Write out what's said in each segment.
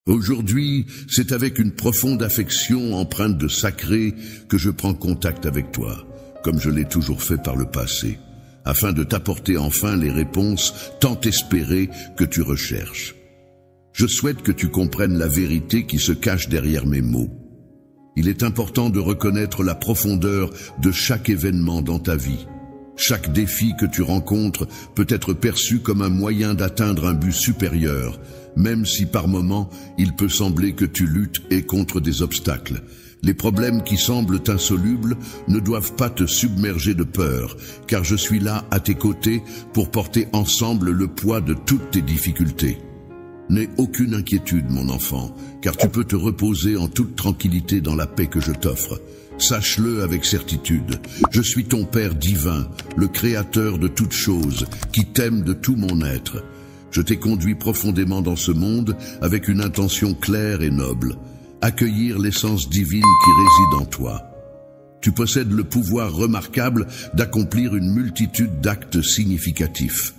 Aujourd'hui, c'est avec une profonde affection empreinte de sacré que je prends contact avec toi, comme je l'ai toujours fait par le passé, afin de t'apporter enfin les réponses tant espérées que tu recherches. Je souhaite que tu comprennes la vérité qui se cache derrière mes mots. Il est important de reconnaître la profondeur de chaque événement dans ta vie. Chaque défi que tu rencontres peut être perçu comme un moyen d'atteindre un but supérieur, même si par moments il peut sembler que tu luttes et contre des obstacles. Les problèmes qui semblent insolubles ne doivent pas te submerger de peur, car je suis là à tes côtés pour porter ensemble le poids de toutes tes difficultés. N'aie aucune inquiétude, mon enfant, car tu peux te reposer en toute tranquillité dans la paix que je t'offre. Sache-le avec certitude, je suis ton Père divin, le Créateur de toutes choses, qui t'aime de tout mon être. Je t'ai conduit profondément dans ce monde avec une intention claire et noble, accueillir l'essence divine qui réside en toi. Tu possèdes le pouvoir remarquable d'accomplir une multitude d'actes significatifs.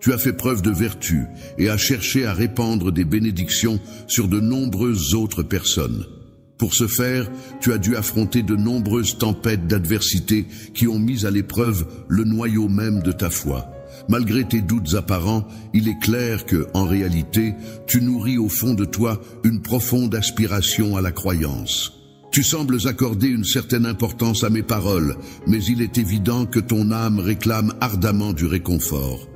Tu as fait preuve de vertu et as cherché à répandre des bénédictions sur de nombreuses autres personnes. Pour ce faire, tu as dû affronter de nombreuses tempêtes d'adversité qui ont mis à l'épreuve le noyau même de ta foi. Malgré tes doutes apparents, il est clair que, en réalité, tu nourris au fond de toi une profonde aspiration à la croyance. Tu sembles accorder une certaine importance à mes paroles, mais il est évident que ton âme réclame ardemment du réconfort.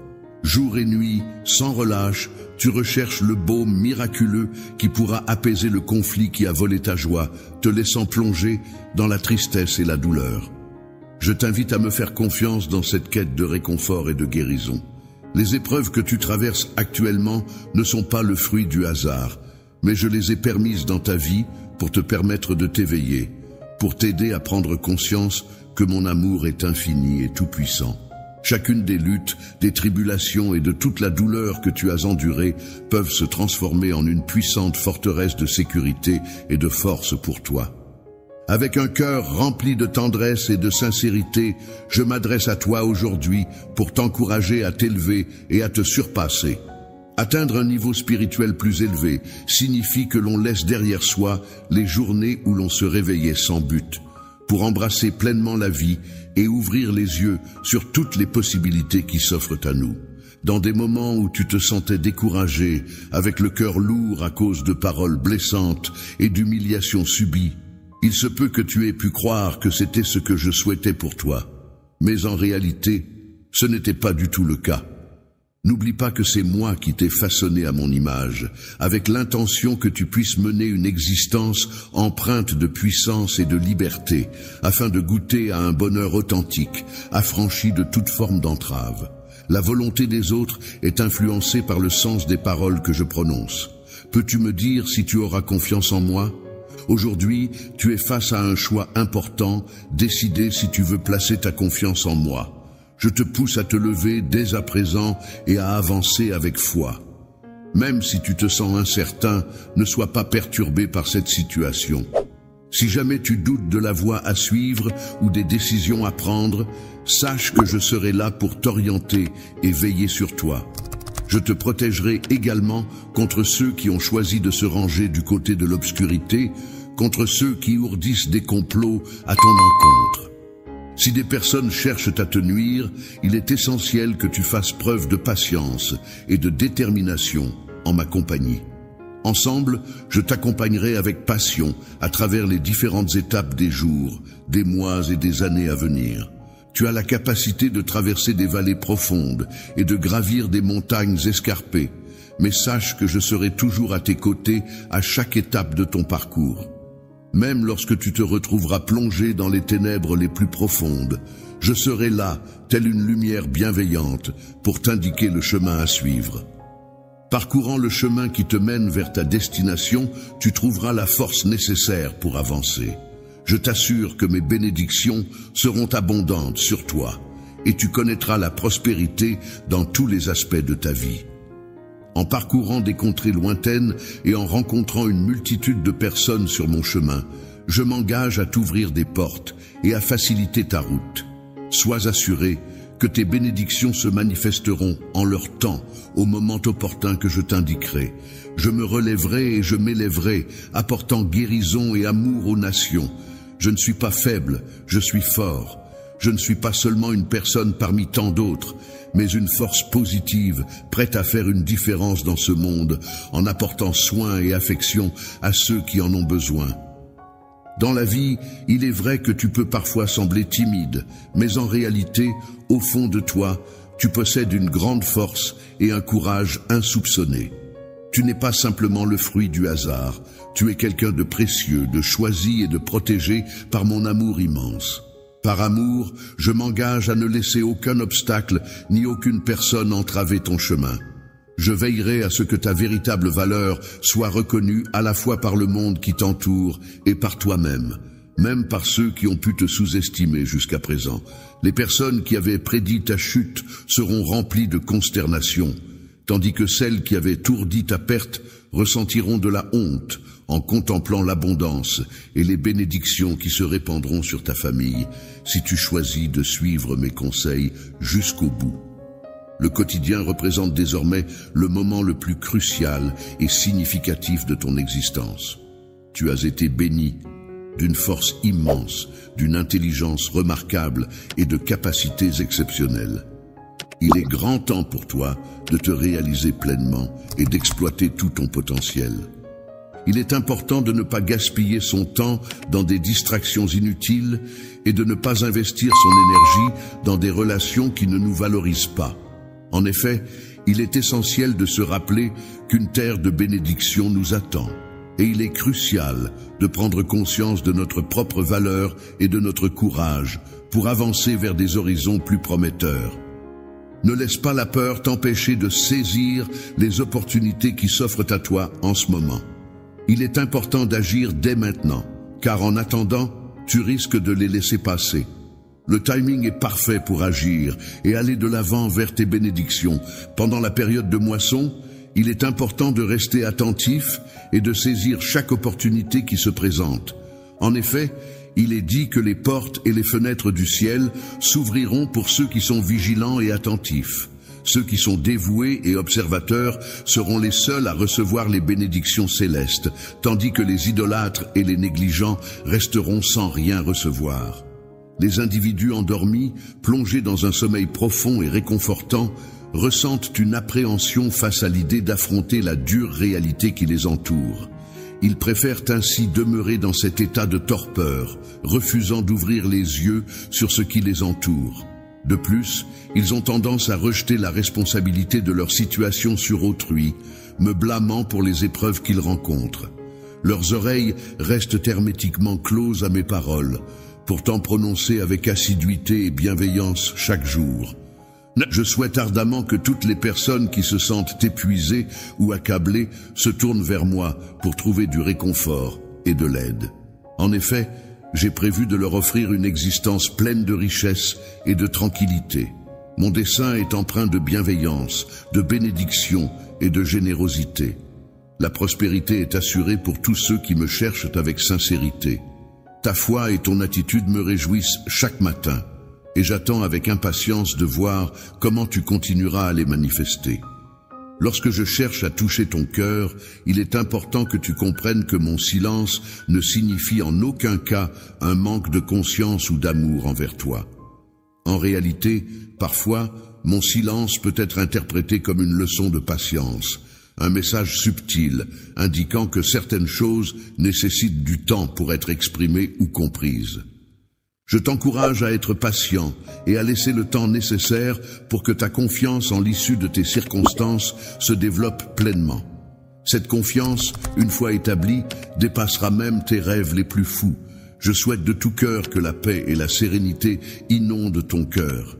Jour et nuit, sans relâche, tu recherches le baume miraculeux qui pourra apaiser le conflit qui a volé ta joie, te laissant plonger dans la tristesse et la douleur. Je t'invite à me faire confiance dans cette quête de réconfort et de guérison. Les épreuves que tu traverses actuellement ne sont pas le fruit du hasard, mais je les ai permises dans ta vie pour te permettre de t'éveiller, pour t'aider à prendre conscience que mon amour est infini et tout-puissant. Chacune des luttes, des tribulations et de toute la douleur que tu as endurée peuvent se transformer en une puissante forteresse de sécurité et de force pour toi. Avec un cœur rempli de tendresse et de sincérité, je m'adresse à toi aujourd'hui pour t'encourager à t'élever et à te surpasser. Atteindre un niveau spirituel plus élevé signifie que l'on laisse derrière soi les journées où l'on se réveillait sans but, pour embrasser pleinement la vie et ouvrir les yeux sur toutes les possibilités qui s'offrent à nous. Dans des moments où tu te sentais découragé, avec le cœur lourd à cause de paroles blessantes et d'humiliations subies, il se peut que tu aies pu croire que c'était ce que je souhaitais pour toi. Mais en réalité, ce n'était pas du tout le cas. N'oublie pas que c'est moi qui t'ai façonné à mon image, avec l'intention que tu puisses mener une existence empreinte de puissance et de liberté, afin de goûter à un bonheur authentique, affranchi de toute forme d'entrave. La volonté des autres est influencée par le sens des paroles que je prononce. Peux-tu me dire si tu auras confiance en moi ? Aujourd'hui, tu es face à un choix important, décider si tu veux placer ta confiance en moi. Je te pousse à te lever dès à présent et à avancer avec foi. Même si tu te sens incertain, ne sois pas perturbé par cette situation. Si jamais tu doutes de la voie à suivre ou des décisions à prendre, sache que je serai là pour t'orienter et veiller sur toi. Je te protégerai également contre ceux qui ont choisi de se ranger du côté de l'obscurité, contre ceux qui ourdissent des complots à ton encontre. Si des personnes cherchent à te nuire, il est essentiel que tu fasses preuve de patience et de détermination en ma compagnie. Ensemble, je t'accompagnerai avec passion à travers les différentes étapes des jours, des mois et des années à venir. Tu as la capacité de traverser des vallées profondes et de gravir des montagnes escarpées, mais sache que je serai toujours à tes côtés à chaque étape de ton parcours. Même lorsque tu te retrouveras plongé dans les ténèbres les plus profondes, je serai là, telle une lumière bienveillante, pour t'indiquer le chemin à suivre. Parcourant le chemin qui te mène vers ta destination, tu trouveras la force nécessaire pour avancer. Je t'assure que mes bénédictions seront abondantes sur toi, et tu connaîtras la prospérité dans tous les aspects de ta vie. En parcourant des contrées lointaines et en rencontrant une multitude de personnes sur mon chemin, je m'engage à t'ouvrir des portes et à faciliter ta route. Sois assuré que tes bénédictions se manifesteront en leur temps, au moment opportun que je t'indiquerai. Je me relèverai et je m'élèverai, apportant guérison et amour aux nations. Je ne suis pas faible, je suis fort. Je ne suis pas seulement une personne parmi tant d'autres, mais une force positive, prête à faire une différence dans ce monde, en apportant soin et affection à ceux qui en ont besoin. Dans la vie, il est vrai que tu peux parfois sembler timide, mais en réalité, au fond de toi, tu possèdes une grande force et un courage insoupçonné. Tu n'es pas simplement le fruit du hasard, tu es quelqu'un de précieux, de choisi et de protégé par mon amour immense. Par amour, je m'engage à ne laisser aucun obstacle ni aucune personne entraver ton chemin. Je veillerai à ce que ta véritable valeur soit reconnue à la fois par le monde qui t'entoure et par toi-même, même par ceux qui ont pu te sous-estimer jusqu'à présent. Les personnes qui avaient prédit ta chute seront remplies de consternation, tandis que celles qui avaient ourdi ta perte ressentiront de la honte en contemplant l'abondance et les bénédictions qui se répandront sur ta famille si tu choisis de suivre mes conseils jusqu'au bout. Le quotidien représente désormais le moment le plus crucial et significatif de ton existence. Tu as été béni d'une force immense, d'une intelligence remarquable et de capacités exceptionnelles. Il est grand temps pour toi de te réaliser pleinement et d'exploiter tout ton potentiel. Il est important de ne pas gaspiller son temps dans des distractions inutiles et de ne pas investir son énergie dans des relations qui ne nous valorisent pas. En effet, il est essentiel de se rappeler qu'une terre de bénédiction nous attend, et il est crucial de prendre conscience de notre propre valeur et de notre courage pour avancer vers des horizons plus prometteurs. Ne laisse pas la peur t'empêcher de saisir les opportunités qui s'offrent à toi en ce moment. Il est important d'agir dès maintenant, car en attendant, tu risques de les laisser passer. Le timing est parfait pour agir et aller de l'avant vers tes bénédictions. Pendant la période de moisson, il est important de rester attentif et de saisir chaque opportunité qui se présente. En effet, il est dit que les portes et les fenêtres du ciel s'ouvriront pour ceux qui sont vigilants et attentifs. Ceux qui sont dévoués et observateurs seront les seuls à recevoir les bénédictions célestes, tandis que les idolâtres et les négligents resteront sans rien recevoir. Les individus endormis, plongés dans un sommeil profond et réconfortant, ressentent une appréhension face à l'idée d'affronter la dure réalité qui les entoure. Ils préfèrent ainsi demeurer dans cet état de torpeur, refusant d'ouvrir les yeux sur ce qui les entoure. De plus, ils ont tendance à rejeter la responsabilité de leur situation sur autrui, me blâmant pour les épreuves qu'ils rencontrent. Leurs oreilles restent hermétiquement closes à mes paroles, pourtant prononcées avec assiduité et bienveillance chaque jour. Je souhaite ardemment que toutes les personnes qui se sentent épuisées ou accablées se tournent vers moi pour trouver du réconfort et de l'aide. En effet, j'ai prévu de leur offrir une existence pleine de richesse et de tranquillité. Mon dessein est empreint de bienveillance, de bénédiction et de générosité. La prospérité est assurée pour tous ceux qui me cherchent avec sincérité. Ta foi et ton attitude me réjouissent chaque matin, et j'attends avec impatience de voir comment tu continueras à les manifester. Lorsque je cherche à toucher ton cœur, il est important que tu comprennes que mon silence ne signifie en aucun cas un manque de conscience ou d'amour envers toi. En réalité, parfois, mon silence peut être interprété comme une leçon de patience, un message subtil indiquant que certaines choses nécessitent du temps pour être exprimées ou comprises. Je t'encourage à être patient et à laisser le temps nécessaire pour que ta confiance en l'issue de tes circonstances se développe pleinement. Cette confiance, une fois établie, dépassera même tes rêves les plus fous. Je souhaite de tout cœur que la paix et la sérénité inondent ton cœur.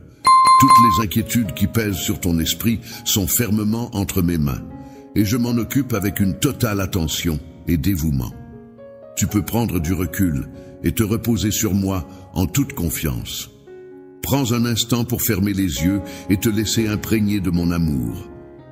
Toutes les inquiétudes qui pèsent sur ton esprit sont fermement entre mes mains, et je m'en occupe avec une totale attention et dévouement. Tu peux prendre du recul et te reposer sur moi en toute confiance. Prends un instant pour fermer les yeux et te laisser imprégner de mon amour.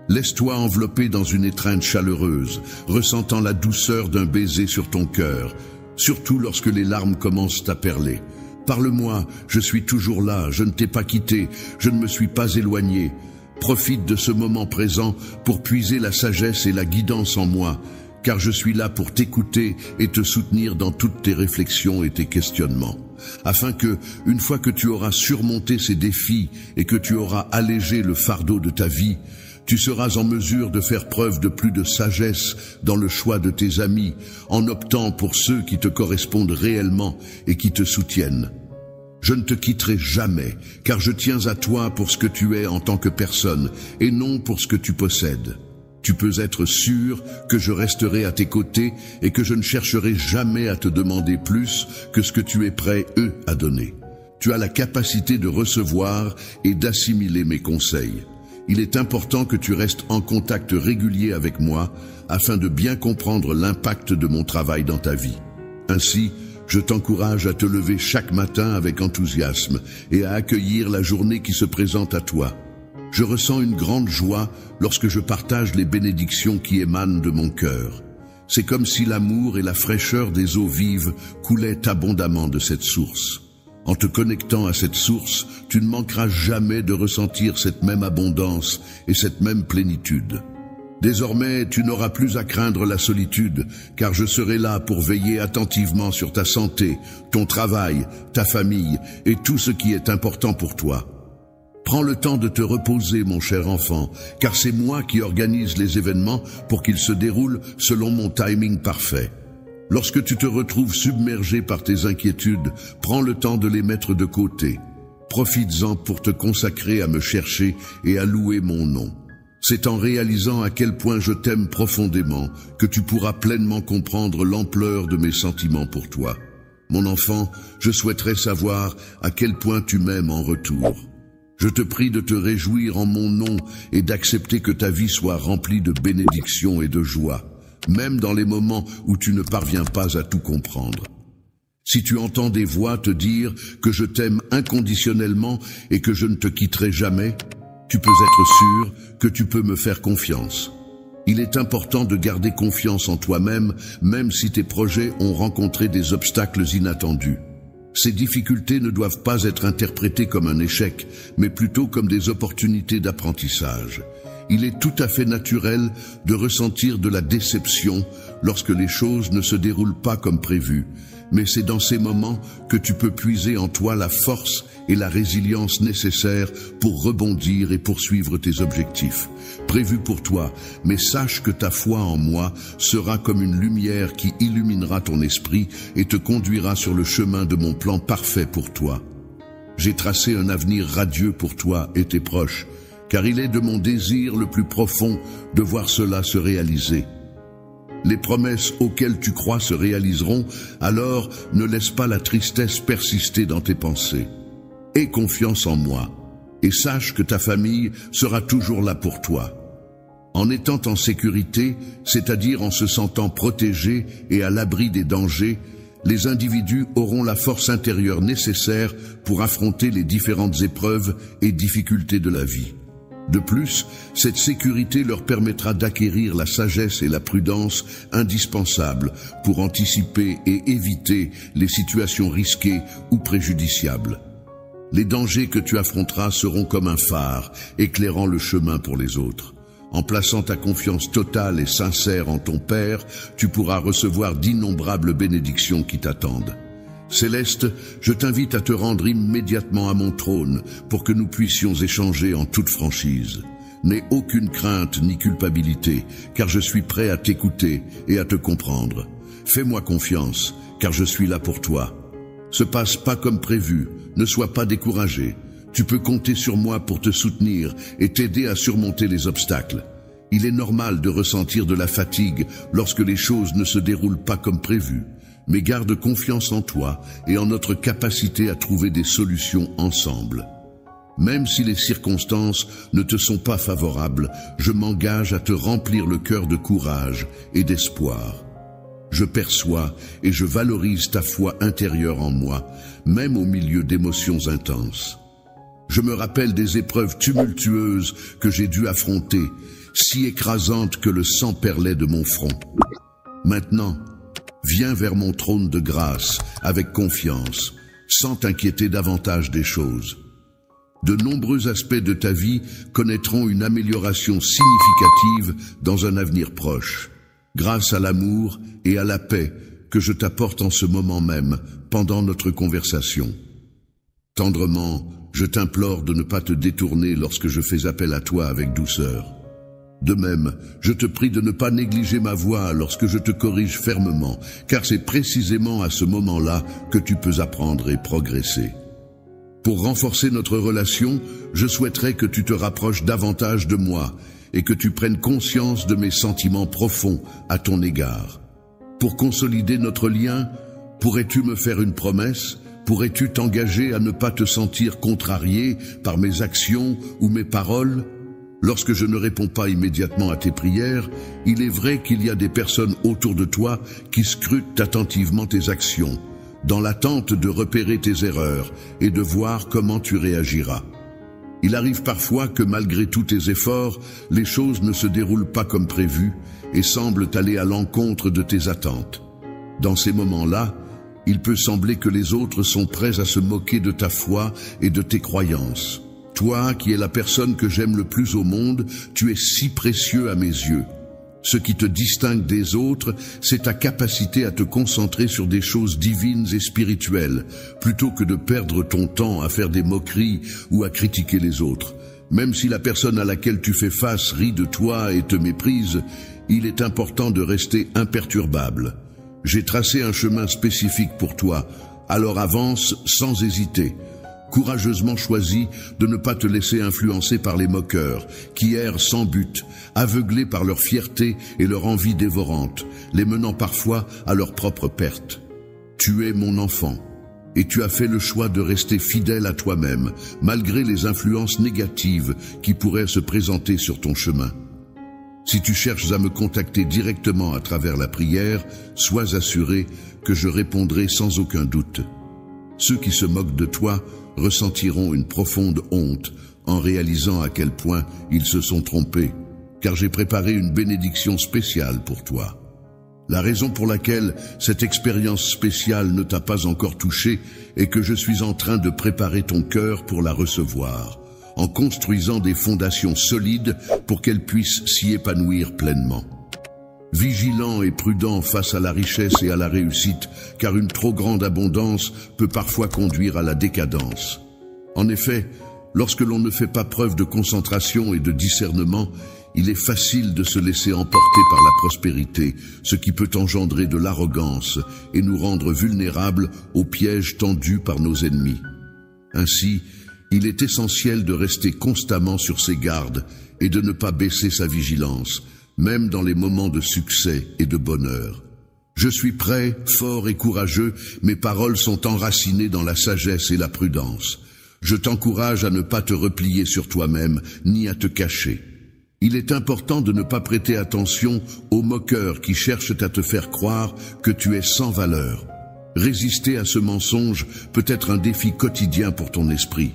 Laisse-toi envelopper dans une étreinte chaleureuse, ressentant la douceur d'un baiser sur ton cœur, surtout lorsque les larmes commencent à perler. Parle-moi, je suis toujours là, je ne t'ai pas quitté, je ne me suis pas éloigné. Profite de ce moment présent pour puiser la sagesse et la guidance en moi, car je suis là pour t'écouter et te soutenir dans toutes tes réflexions et tes questionnements, afin que, une fois que tu auras surmonté ces défis et que tu auras allégé le fardeau de ta vie, tu seras en mesure de faire preuve de plus de sagesse dans le choix de tes amis, en optant pour ceux qui te correspondent réellement et qui te soutiennent. Je ne te quitterai jamais, car je tiens à toi pour ce que tu es en tant que personne, et non pour ce que tu possèdes. Tu peux être sûr que je resterai à tes côtés et que je ne chercherai jamais à te demander plus que ce que tu es prêt, à donner. Tu as la capacité de recevoir et d'assimiler mes conseils. Il est important que tu restes en contact régulier avec moi afin de bien comprendre l'impact de mon travail dans ta vie. Ainsi, je t'encourage à te lever chaque matin avec enthousiasme et à accueillir la journée qui se présente à toi. Je ressens une grande joie lorsque je partage les bénédictions qui émanent de mon cœur. C'est comme si l'amour et la fraîcheur des eaux vives coulaient abondamment de cette source. En te connectant à cette source, tu ne manqueras jamais de ressentir cette même abondance et cette même plénitude. Désormais, tu n'auras plus à craindre la solitude, car je serai là pour veiller attentivement sur ta santé, ton travail, ta famille et tout ce qui est important pour toi. Prends le temps de te reposer, mon cher enfant, car c'est moi qui organise les événements pour qu'ils se déroulent selon mon timing parfait. Lorsque tu te retrouves submergé par tes inquiétudes, prends le temps de les mettre de côté. Profites-en pour te consacrer à me chercher et à louer mon nom. C'est en réalisant à quel point je t'aime profondément que tu pourras pleinement comprendre l'ampleur de mes sentiments pour toi. Mon enfant, je souhaiterais savoir à quel point tu m'aimes en retour. Je te prie de te réjouir en mon nom et d'accepter que ta vie soit remplie de bénédictions et de joie, même dans les moments où tu ne parviens pas à tout comprendre. Si tu entends des voix te dire que je t'aime inconditionnellement et que je ne te quitterai jamais, tu peux être sûr que tu peux me faire confiance. Il est important de garder confiance en toi-même, même si tes projets ont rencontré des obstacles inattendus. Ces difficultés ne doivent pas être interprétées comme un échec, mais plutôt comme des opportunités d'apprentissage. Il est tout à fait naturel de ressentir de la déception lorsque les choses ne se déroulent pas comme prévu, mais c'est dans ces moments que tu peux puiser en toi la force et la résilience nécessaires pour rebondir et poursuivre tes objectifs prévus pour toi, mais sache que ta foi en moi sera comme une lumière qui illuminera ton esprit et te conduira sur le chemin de mon plan parfait pour toi. J'ai tracé un avenir radieux pour toi et tes proches, car il est de mon désir le plus profond de voir cela se réaliser. Les promesses auxquelles tu crois se réaliseront, alors ne laisse pas la tristesse persister dans tes pensées. Aie confiance en moi, et sache que ta famille sera toujours là pour toi. En étant en sécurité, c'est-à-dire en se sentant protégés et à l'abri des dangers, les individus auront la force intérieure nécessaire pour affronter les différentes épreuves et difficultés de la vie. De plus, cette sécurité leur permettra d'acquérir la sagesse et la prudence indispensables pour anticiper et éviter les situations risquées ou préjudiciables. Les dangers que tu affronteras seront comme un phare, éclairant le chemin pour les autres. En plaçant ta confiance totale et sincère en ton Père, tu pourras recevoir d'innombrables bénédictions qui t'attendent. Céleste, je t'invite à te rendre immédiatement à mon trône pour que nous puissions échanger en toute franchise. N'aie aucune crainte ni culpabilité, car je suis prêt à t'écouter et à te comprendre. Fais-moi confiance, car je suis là pour toi. Se passe pas comme prévu, ne sois pas découragé. Tu peux compter sur moi pour te soutenir et t'aider à surmonter les obstacles. Il est normal de ressentir de la fatigue lorsque les choses ne se déroulent pas comme prévu. Mais garde confiance en toi et en notre capacité à trouver des solutions ensemble. Même si les circonstances ne te sont pas favorables, je m'engage à te remplir le cœur de courage et d'espoir. Je perçois et je valorise ta foi intérieure en moi, même au milieu d'émotions intenses. Je me rappelle des épreuves tumultueuses que j'ai dû affronter, si écrasantes que le sang perlait de mon front. Maintenant, viens vers mon trône de grâce avec confiance, sans t'inquiéter davantage des choses. De nombreux aspects de ta vie connaîtront une amélioration significative dans un avenir proche, grâce à l'amour et à la paix que je t'apporte en ce moment même, pendant notre conversation. Tendrement, je t'implore de ne pas te détourner lorsque je fais appel à toi avec douceur. De même, je te prie de ne pas négliger ma voix lorsque je te corrige fermement, car c'est précisément à ce moment-là que tu peux apprendre et progresser. Pour renforcer notre relation, je souhaiterais que tu te rapproches davantage de moi et que tu prennes conscience de mes sentiments profonds à ton égard. Pour consolider notre lien, pourrais-tu me faire une promesse ? Pourrais-tu t'engager à ne pas te sentir contrarié par mes actions ou mes paroles ? Lorsque je ne réponds pas immédiatement à tes prières, il est vrai qu'il y a des personnes autour de toi qui scrutent attentivement tes actions, dans l'attente de repérer tes erreurs et de voir comment tu réagiras. Il arrive parfois que malgré tous tes efforts, les choses ne se déroulent pas comme prévu et semblent aller à l'encontre de tes attentes. Dans ces moments-là, il peut sembler que les autres sont prêts à se moquer de ta foi et de tes croyances. Toi, qui es la personne que j'aime le plus au monde, tu es si précieux à mes yeux. Ce qui te distingue des autres, c'est ta capacité à te concentrer sur des choses divines et spirituelles, plutôt que de perdre ton temps à faire des moqueries ou à critiquer les autres. Même si la personne à laquelle tu fais face rit de toi et te méprise, il est important de rester imperturbable. J'ai tracé un chemin spécifique pour toi, alors avance sans hésiter. Courageusement choisis de ne pas te laisser influencer par les moqueurs, qui errent sans but, aveuglés par leur fierté et leur envie dévorante, les menant parfois à leur propre perte. Tu es mon enfant, et tu as fait le choix de rester fidèle à toi-même, malgré les influences négatives qui pourraient se présenter sur ton chemin. Si tu cherches à me contacter directement à travers la prière, sois assuré que je répondrai sans aucun doute. Ceux qui se moquent de toi ressentiront une profonde honte en réalisant à quel point ils se sont trompés, car j'ai préparé une bénédiction spéciale pour toi. La raison pour laquelle cette expérience spéciale ne t'a pas encore touché est que je suis en train de préparer ton cœur pour la recevoir, en construisant des fondations solides pour qu'elle puisse s'y épanouir pleinement. Vigilant et prudent face à la richesse et à la réussite, car une trop grande abondance peut parfois conduire à la décadence. En effet, lorsque l'on ne fait pas preuve de concentration et de discernement, il est facile de se laisser emporter par la prospérité, ce qui peut engendrer de l'arrogance et nous rendre vulnérables aux pièges tendus par nos ennemis. Ainsi, il est essentiel de rester constamment sur ses gardes et de ne pas baisser sa vigilance, même dans les moments de succès et de bonheur. Je suis prêt, fort et courageux, mes paroles sont enracinées dans la sagesse et la prudence. Je t'encourage à ne pas te replier sur toi-même, ni à te cacher. Il est important de ne pas prêter attention aux moqueurs qui cherchent à te faire croire que tu es sans valeur. Résister à ce mensonge peut être un défi quotidien pour ton esprit.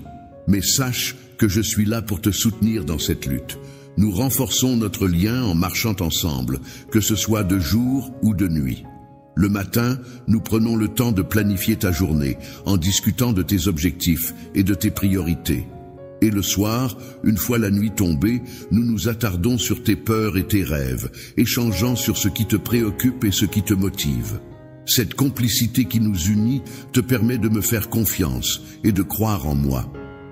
Mais sache que je suis là pour te soutenir dans cette lutte. Nous renforçons notre lien en marchant ensemble, que ce soit de jour ou de nuit. Le matin, nous prenons le temps de planifier ta journée, en discutant de tes objectifs et de tes priorités. Et le soir, une fois la nuit tombée, nous nous attardons sur tes peurs et tes rêves, échangeant sur ce qui te préoccupe et ce qui te motive. Cette complicité qui nous unit te permet de me faire confiance et de croire en moi.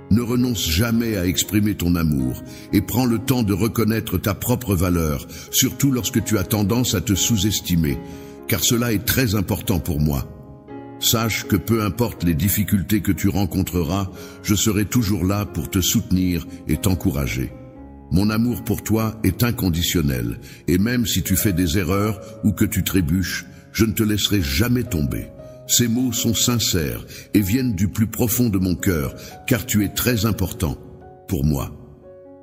Ne renonce jamais à exprimer ton amour et prends le temps de reconnaître ta propre valeur, surtout lorsque tu as tendance à te sous-estimer, car cela est très important pour moi. Sache que peu importe les difficultés que tu rencontreras, je serai toujours là pour te soutenir et t'encourager. Mon amour pour toi est inconditionnel, et même si tu fais des erreurs ou que tu trébuches, je ne te laisserai jamais tomber. Ces mots sont sincères et viennent du plus profond de mon cœur, car tu es très important pour moi.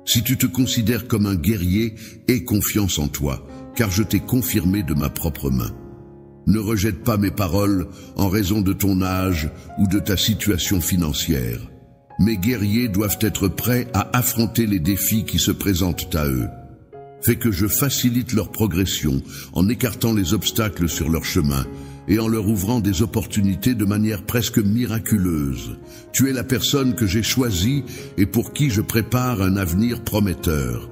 Si tu te considères comme un guerrier, aie confiance en toi, car je t'ai confirmé de ma propre main. Ne rejette pas mes paroles en raison de ton âge ou de ta situation financière. Mes guerriers doivent être prêts à affronter les défis qui se présentent à eux. Fais que je facilite leur progression en écartant les obstacles sur leur chemin, et en leur ouvrant des opportunités de manière presque miraculeuse. Tu es la personne que j'ai choisie et pour qui je prépare un avenir prometteur.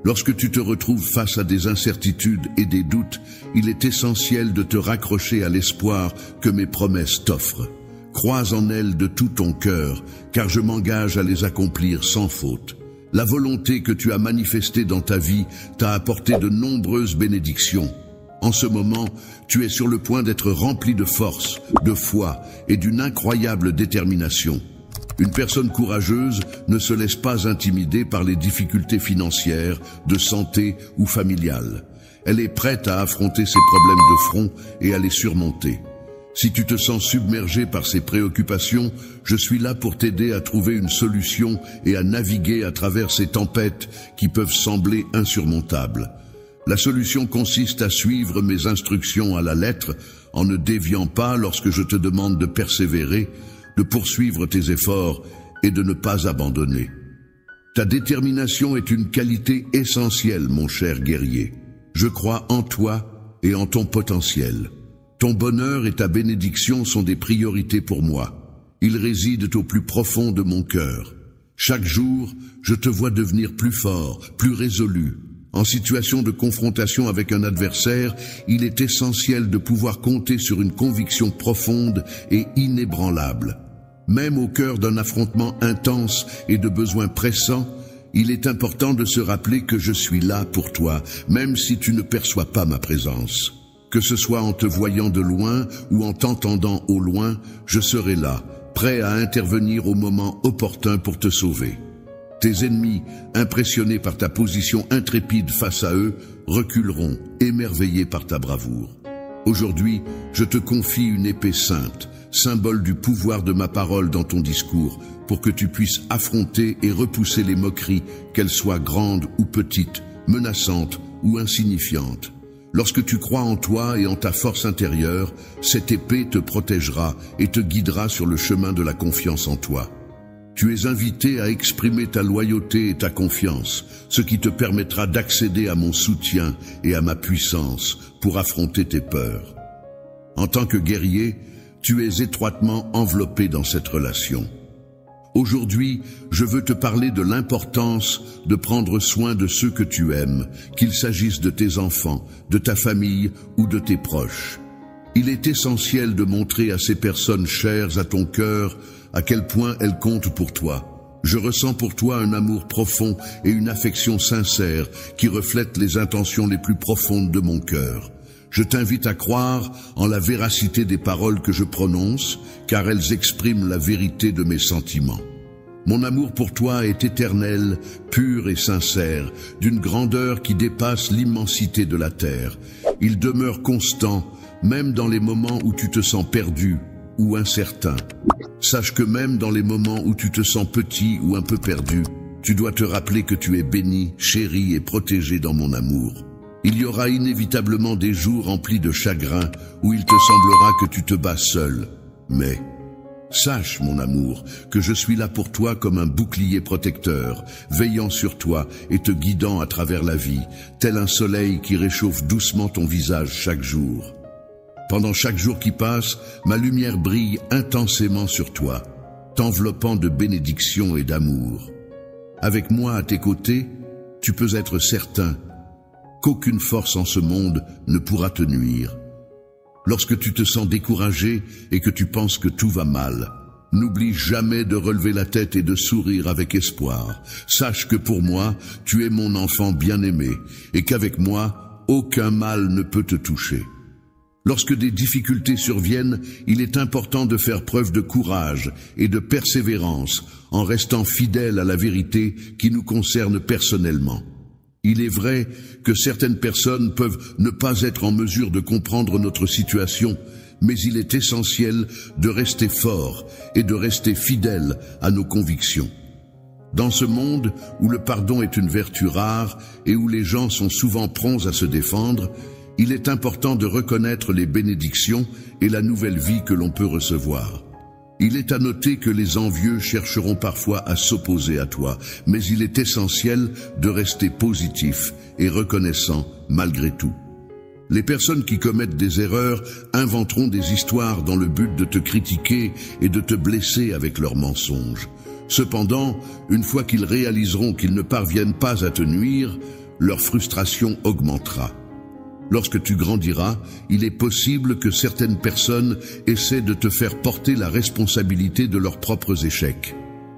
Lorsque tu te retrouves face à des incertitudes et des doutes, il est essentiel de te raccrocher à l'espoir que mes promesses t'offrent. Crois en elles de tout ton cœur, car je m'engage à les accomplir sans faute. La volonté que tu as manifestée dans ta vie t'a apporté de nombreuses bénédictions. En ce moment, tu es sur le point d'être rempli de force, de foi et d'une incroyable détermination. Une personne courageuse ne se laisse pas intimider par les difficultés financières, de santé ou familiales. Elle est prête à affronter ses problèmes de front et à les surmonter. Si tu te sens submergé par ces préoccupations, je suis là pour t'aider à trouver une solution et à naviguer à travers ces tempêtes qui peuvent sembler insurmontables. La solution consiste à suivre mes instructions à la lettre, en ne déviant pas lorsque je te demande de persévérer, de poursuivre tes efforts et de ne pas abandonner. Ta détermination est une qualité essentielle, mon cher guerrier. Je crois en toi et en ton potentiel. Ton bonheur et ta bénédiction sont des priorités pour moi. Ils résident au plus profond de mon cœur. Chaque jour, je te vois devenir plus fort, plus résolu. En situation de confrontation avec un adversaire, il est essentiel de pouvoir compter sur une conviction profonde et inébranlable. Même au cœur d'un affrontement intense et de besoins pressants, il est important de se rappeler que je suis là pour toi, même si tu ne perçois pas ma présence. Que ce soit en te voyant de loin ou en t'entendant au loin, je serai là, prêt à intervenir au moment opportun pour te sauver. Tes ennemis, impressionnés par ta position intrépide face à eux, reculeront, émerveillés par ta bravoure. Aujourd'hui, je te confie une épée sainte, symbole du pouvoir de ma parole dans ton discours, pour que tu puisses affronter et repousser les moqueries, qu'elles soient grandes ou petites, menaçantes ou insignifiantes. Lorsque tu crois en toi et en ta force intérieure, cette épée te protégera et te guidera sur le chemin de la confiance en toi. Tu es invité à exprimer ta loyauté et ta confiance, ce qui te permettra d'accéder à mon soutien et à ma puissance pour affronter tes peurs. En tant que guerrier, tu es étroitement enveloppé dans cette relation. Aujourd'hui, je veux te parler de l'importance de prendre soin de ceux que tu aimes, qu'il s'agisse de tes enfants, de ta famille ou de tes proches. Il est essentiel de montrer à ces personnes chères à ton cœur à quel point elles comptent pour toi. Je ressens pour toi un amour profond et une affection sincère qui reflètent les intentions les plus profondes de mon cœur. Je t'invite à croire en la véracité des paroles que je prononce, car elles expriment la vérité de mes sentiments. Mon amour pour toi est éternel, pur et sincère, d'une grandeur qui dépasse l'immensité de la terre. Il demeure constant, même dans les moments où tu te sens perdu ou incertain. Sache que même dans les moments où tu te sens petit ou un peu perdu, tu dois te rappeler que tu es béni, chéri et protégé dans mon amour. Il y aura inévitablement des jours remplis de chagrin où il te semblera que tu te bats seul. Mais sache, mon amour, que je suis là pour toi comme un bouclier protecteur, veillant sur toi et te guidant à travers la vie, tel un soleil qui réchauffe doucement ton visage chaque jour. Pendant chaque jour qui passe, ma lumière brille intensément sur toi, t'enveloppant de bénédictions et d'amour. Avec moi à tes côtés, tu peux être certain qu'aucune force en ce monde ne pourra te nuire. Lorsque tu te sens découragé et que tu penses que tout va mal, n'oublie jamais de relever la tête et de sourire avec espoir. Sache que pour moi, tu es mon enfant bien-aimé et qu'avec moi, aucun mal ne peut te toucher. Lorsque des difficultés surviennent, il est important de faire preuve de courage et de persévérance en restant fidèle à la vérité qui nous concerne personnellement. Il est vrai que certaines personnes peuvent ne pas être en mesure de comprendre notre situation, mais il est essentiel de rester fort et de rester fidèle à nos convictions. Dans ce monde où le pardon est une vertu rare et où les gens sont souvent prompts à se défendre, il est important de reconnaître les bénédictions et la nouvelle vie que l'on peut recevoir. Il est à noter que les envieux chercheront parfois à s'opposer à toi, mais il est essentiel de rester positif et reconnaissant malgré tout. Les personnes qui commettent des erreurs inventeront des histoires dans le but de te critiquer et de te blesser avec leurs mensonges. Cependant, une fois qu'ils réaliseront qu'ils ne parviennent pas à te nuire, leur frustration augmentera. Lorsque tu grandiras, il est possible que certaines personnes essaient de te faire porter la responsabilité de leurs propres échecs.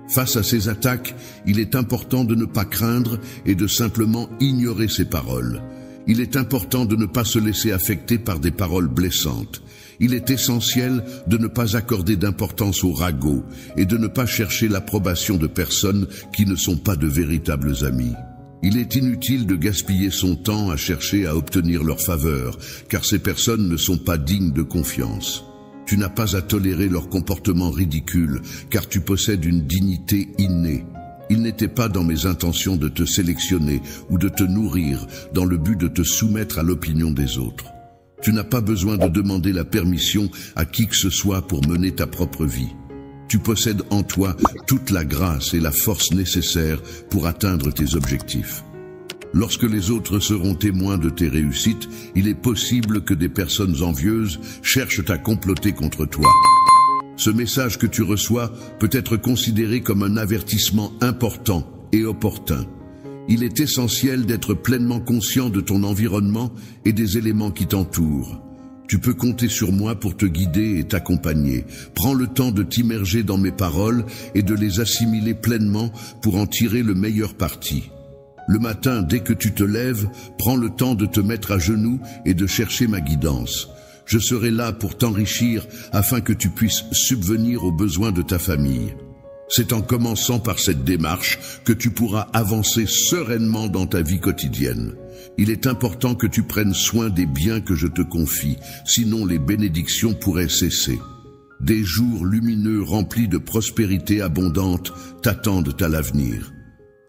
Face à ces attaques, il est important de ne pas craindre et de simplement ignorer ces paroles. Il est important de ne pas se laisser affecter par des paroles blessantes. Il est essentiel de ne pas accorder d'importance aux ragots et de ne pas chercher l'approbation de personnes qui ne sont pas de véritables amis. Il est inutile de gaspiller son temps à chercher à obtenir leur faveur, car ces personnes ne sont pas dignes de confiance. Tu n'as pas à tolérer leur comportement ridicule, car tu possèdes une dignité innée. Il n'était pas dans mes intentions de te sélectionner ou de te nourrir dans le but de te soumettre à l'opinion des autres. Tu n'as pas besoin de demander la permission à qui que ce soit pour mener ta propre vie. Tu possèdes en toi toute la grâce et la force nécessaires pour atteindre tes objectifs. Lorsque les autres seront témoins de tes réussites, il est possible que des personnes envieuses cherchent à comploter contre toi. Ce message que tu reçois peut être considéré comme un avertissement important et opportun. Il est essentiel d'être pleinement conscient de ton environnement et des éléments qui t'entourent. Tu peux compter sur moi pour te guider et t'accompagner. Prends le temps de t'immerger dans mes paroles et de les assimiler pleinement pour en tirer le meilleur parti. Le matin, dès que tu te lèves, prends le temps de te mettre à genoux et de chercher ma guidance. Je serai là pour t'enrichir afin que tu puisses subvenir aux besoins de ta famille. C'est en commençant par cette démarche que tu pourras avancer sereinement dans ta vie quotidienne. Il est important que tu prennes soin des biens que je te confie, sinon les bénédictions pourraient cesser. Des jours lumineux remplis de prospérité abondante t'attendent à l'avenir.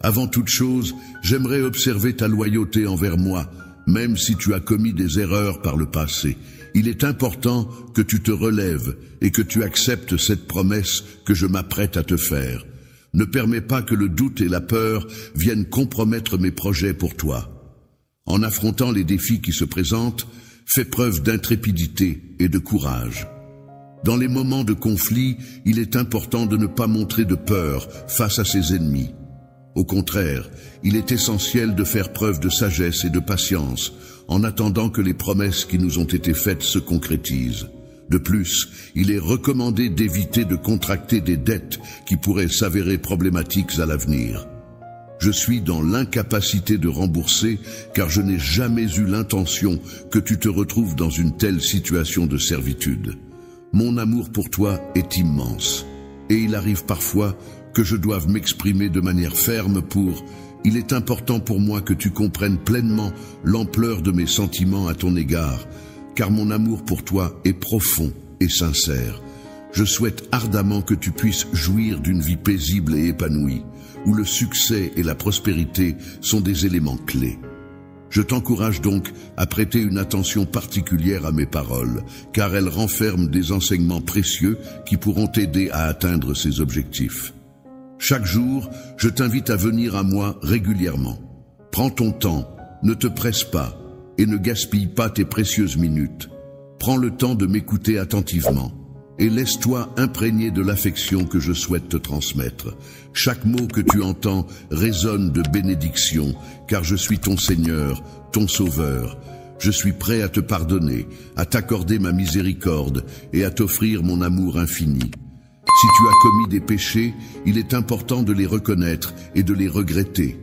Avant toute chose, j'aimerais observer ta loyauté envers moi, même si tu as commis des erreurs par le passé. Il est important que tu te relèves et que tu acceptes cette promesse que je m'apprête à te faire. Ne permets pas que le doute et la peur viennent compromettre mes projets pour toi. En affrontant les défis qui se présentent, fais preuve d'intrépidité et de courage. Dans les moments de conflit, il est important de ne pas montrer de peur face à ses ennemis. Au contraire, il est essentiel de faire preuve de sagesse et de patience, en attendant que les promesses qui nous ont été faites se concrétisent. De plus, il est recommandé d'éviter de contracter des dettes qui pourraient s'avérer problématiques à l'avenir. Je suis dans l'incapacité de rembourser car je n'ai jamais eu l'intention que tu te retrouves dans une telle situation de servitude. Mon amour pour toi est immense et il arrive parfois que je doive m'exprimer de manière ferme Il est important pour moi que tu comprennes pleinement l'ampleur de mes sentiments à ton égard, car mon amour pour toi est profond et sincère. Je souhaite ardemment que tu puisses jouir d'une vie paisible et épanouie, où le succès et la prospérité sont des éléments clés. Je t'encourage donc à prêter une attention particulière à mes paroles, car elles renferment des enseignements précieux qui pourront t'aider à atteindre ces objectifs. Chaque jour, je t'invite à venir à moi régulièrement. Prends ton temps, ne te presse pas et ne gaspille pas tes précieuses minutes. Prends le temps de m'écouter attentivement et laisse-toi imprégner de l'affection que je souhaite te transmettre. Chaque mot que tu entends résonne de bénédiction, car je suis ton Seigneur, ton Sauveur. Je suis prêt à te pardonner, à t'accorder ma miséricorde et à t'offrir mon amour infini. Si tu as commis des péchés, il est important de les reconnaître et de les regretter.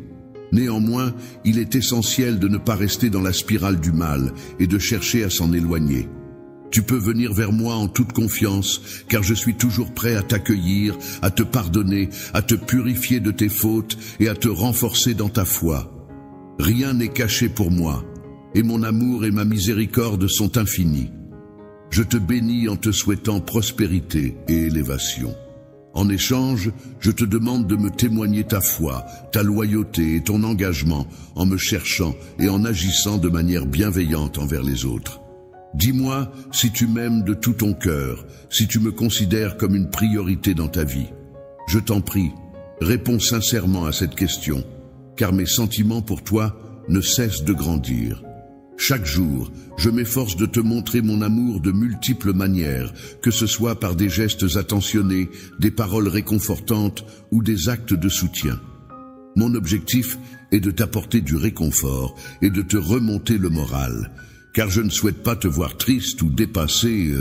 Néanmoins, il est essentiel de ne pas rester dans la spirale du mal et de chercher à s'en éloigner. Tu peux venir vers moi en toute confiance, car je suis toujours prêt à t'accueillir, à te pardonner, à te purifier de tes fautes et à te renforcer dans ta foi. Rien n'est caché pour moi, et mon amour et ma miséricorde sont infinis. Je te bénis en te souhaitant prospérité et élévation. En échange, je te demande de me témoigner ta foi, ta loyauté et ton engagement en me cherchant et en agissant de manière bienveillante envers les autres. Dis-moi si tu m'aimes de tout ton cœur, si tu me considères comme une priorité dans ta vie. Je t'en prie, réponds sincèrement à cette question, car mes sentiments pour toi ne cessent de grandir. Chaque jour, je m'efforce de te montrer mon amour de multiples manières, que ce soit par des gestes attentionnés, des paroles réconfortantes ou des actes de soutien. Mon objectif est de t'apporter du réconfort et de te remonter le moral, car je ne souhaite pas te voir triste ou dépassé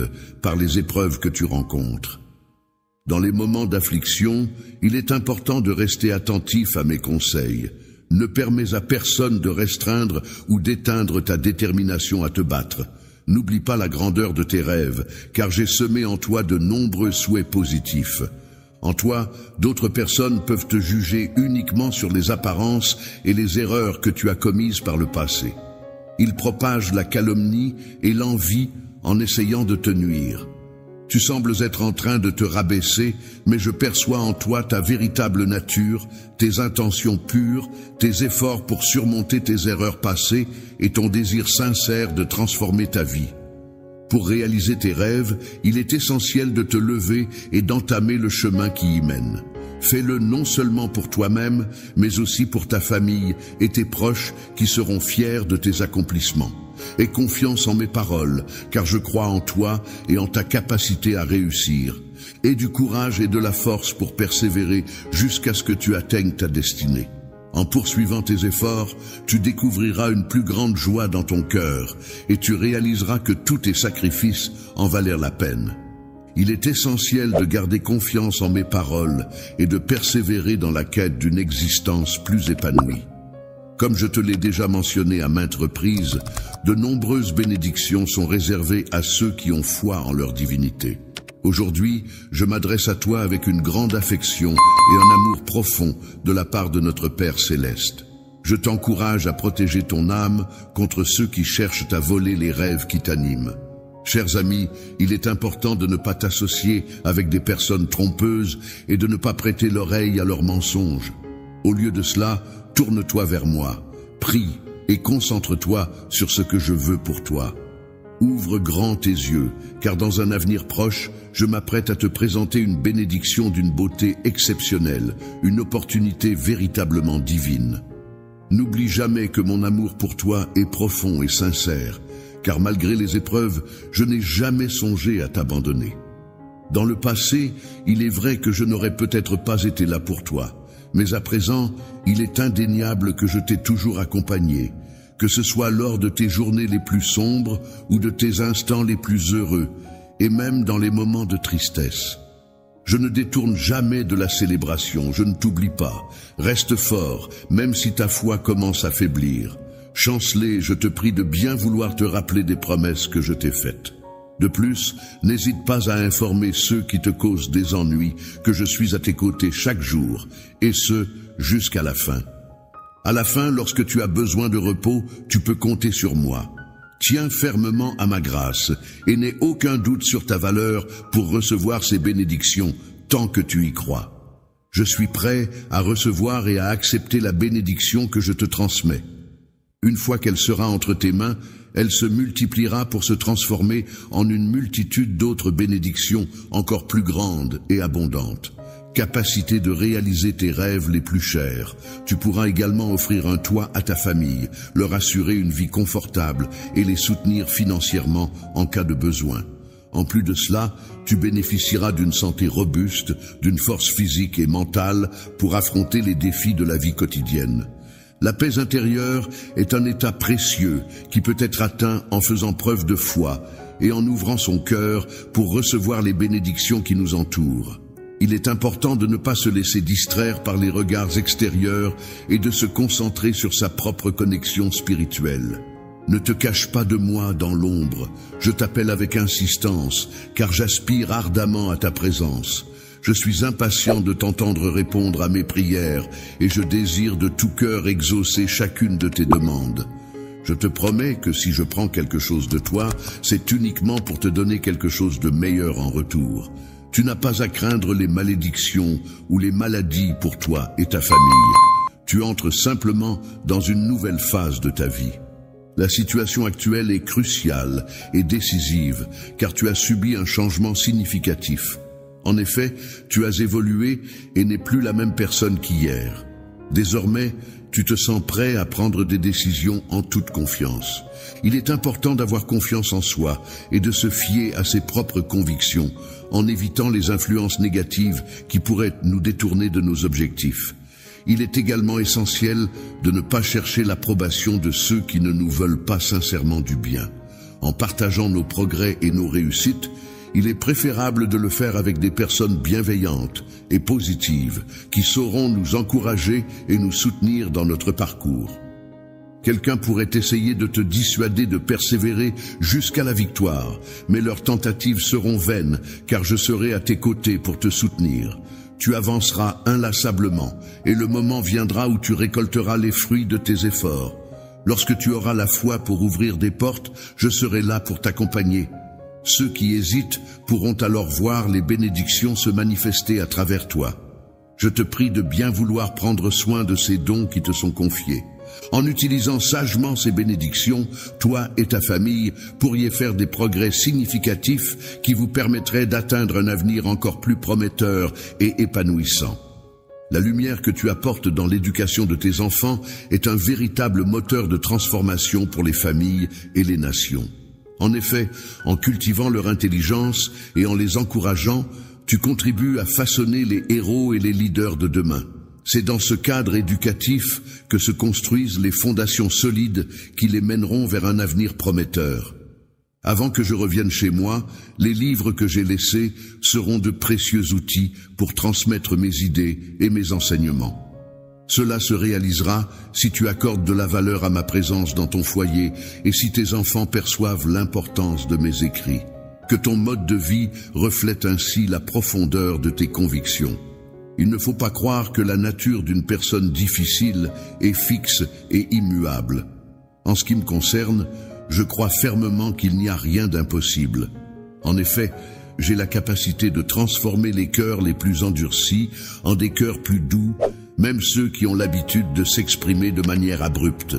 par les épreuves que tu rencontres. Dans les moments d'affliction, il est important de rester attentif à mes conseils. Ne permets à personne de restreindre ou d'éteindre ta détermination à te battre. N'oublie pas la grandeur de tes rêves, car j'ai semé en toi de nombreux souhaits positifs. En toi, d'autres personnes peuvent te juger uniquement sur les apparences et les erreurs que tu as commises par le passé. Ils propagent la calomnie et l'envie en essayant de te nuire. Tu sembles être en train de te rabaisser, mais je perçois en toi ta véritable nature, tes intentions pures, tes efforts pour surmonter tes erreurs passées et ton désir sincère de transformer ta vie. Pour réaliser tes rêves, il est essentiel de te lever et d'entamer le chemin qui y mène. Fais-le non seulement pour toi-même, mais aussi pour ta famille et tes proches qui seront fiers de tes accomplissements. Aie confiance en mes paroles, car je crois en toi et en ta capacité à réussir. Aie du courage et de la force pour persévérer jusqu'à ce que tu atteignes ta destinée. En poursuivant tes efforts, tu découvriras une plus grande joie dans ton cœur et tu réaliseras que tous tes sacrifices en valèrent la peine. Il est essentiel de garder confiance en mes paroles et de persévérer dans la quête d'une existence plus épanouie. Comme je te l'ai déjà mentionné à maintes reprises, de nombreuses bénédictions sont réservées à ceux qui ont foi en leur divinité. Aujourd'hui, je m'adresse à toi avec une grande affection et un amour profond de la part de notre Père Céleste. Je t'encourage à protéger ton âme contre ceux qui cherchent à voler les rêves qui t'animent. Chers amis, il est important de ne pas t'associer avec des personnes trompeuses et de ne pas prêter l'oreille à leurs mensonges. Au lieu de cela, tourne-toi vers moi, prie et concentre-toi sur ce que je veux pour toi. Ouvre grand tes yeux, car dans un avenir proche, je m'apprête à te présenter une bénédiction d'une beauté exceptionnelle, une opportunité véritablement divine. N'oublie jamais que mon amour pour toi est profond et sincère, car malgré les épreuves, je n'ai jamais songé à t'abandonner. Dans le passé, il est vrai que je n'aurais peut-être pas été là pour toi, mais à présent, il est indéniable que je t'ai toujours accompagné, que ce soit lors de tes journées les plus sombres ou de tes instants les plus heureux, et même dans les moments de tristesse. Je ne détourne jamais de la célébration, je ne t'oublie pas. Reste fort, même si ta foi commence à faiblir. Chanceler, je te prie de bien vouloir te rappeler des promesses que je t'ai faites. De plus, n'hésite pas à informer ceux qui te causent des ennuis que je suis à tes côtés chaque jour, et ce, jusqu'à la fin. À la fin, lorsque tu as besoin de repos, tu peux compter sur moi. Tiens fermement à ma grâce et n'aie aucun doute sur ta valeur pour recevoir ces bénédictions tant que tu y crois. Je suis prêt à recevoir et à accepter la bénédiction que je te transmets. Une fois qu'elle sera entre tes mains, elle se multipliera pour se transformer en une multitude d'autres bénédictions encore plus grandes et abondantes. Capacité de réaliser tes rêves les plus chers. Tu pourras également offrir un toit à ta famille, leur assurer une vie confortable et les soutenir financièrement en cas de besoin. En plus de cela, tu bénéficieras d'une santé robuste, d'une force physique et mentale pour affronter les défis de la vie quotidienne. La paix intérieure est un état précieux qui peut être atteint en faisant preuve de foi et en ouvrant son cœur pour recevoir les bénédictions qui nous entourent. Il est important de ne pas se laisser distraire par les regards extérieurs et de se concentrer sur sa propre connexion spirituelle. Ne te cache pas de moi dans l'ombre, je t'appelle avec insistance, car j'aspire ardemment à ta présence. Je suis impatient de t'entendre répondre à mes prières et je désire de tout cœur exaucer chacune de tes demandes. Je te promets que si je prends quelque chose de toi, c'est uniquement pour te donner quelque chose de meilleur en retour. Tu n'as pas à craindre les malédictions ou les maladies pour toi et ta famille. Tu entres simplement dans une nouvelle phase de ta vie. La situation actuelle est cruciale et décisive, car tu as subi un changement significatif. En effet, tu as évolué et n'es plus la même personne qu'hier. Désormais, tu te sens prêt à prendre des décisions en toute confiance. Il est important d'avoir confiance en soi et de se fier à ses propres convictions, en évitant les influences négatives qui pourraient nous détourner de nos objectifs. Il est également essentiel de ne pas chercher l'approbation de ceux qui ne nous veulent pas sincèrement du bien. En partageant nos progrès et nos réussites, il est préférable de le faire avec des personnes bienveillantes et positives qui sauront nous encourager et nous soutenir dans notre parcours. Quelqu'un pourrait essayer de te dissuader de persévérer jusqu'à la victoire, mais leurs tentatives seront vaines car je serai à tes côtés pour te soutenir. Tu avanceras inlassablement et le moment viendra où tu récolteras les fruits de tes efforts. Lorsque tu auras la foi pour ouvrir des portes, je serai là pour t'accompagner. Ceux qui hésitent pourront alors voir les bénédictions se manifester à travers toi. Je te prie de bien vouloir prendre soin de ces dons qui te sont confiés. En utilisant sagement ces bénédictions, toi et ta famille pourriez faire des progrès significatifs qui vous permettraient d'atteindre un avenir encore plus prometteur et épanouissant. La lumière que tu apportes dans l'éducation de tes enfants est un véritable moteur de transformation pour les familles et les nations. En effet, en cultivant leur intelligence et en les encourageant, tu contribues à façonner les héros et les leaders de demain. C'est dans ce cadre éducatif que se construisent les fondations solides qui les mèneront vers un avenir prometteur. Avant que je revienne chez moi, les livres que j'ai laissés seront de précieux outils pour transmettre mes idées et mes enseignements. Cela se réalisera si tu accordes de la valeur à ma présence dans ton foyer et si tes enfants perçoivent l'importance de mes écrits. Que ton mode de vie reflète ainsi la profondeur de tes convictions. Il ne faut pas croire que la nature d'une personne difficile est fixe et immuable. En ce qui me concerne, je crois fermement qu'il n'y a rien d'impossible. En effet, j'ai la capacité de transformer les cœurs les plus endurcis en des cœurs plus doux, même ceux qui ont l'habitude de s'exprimer de manière abrupte.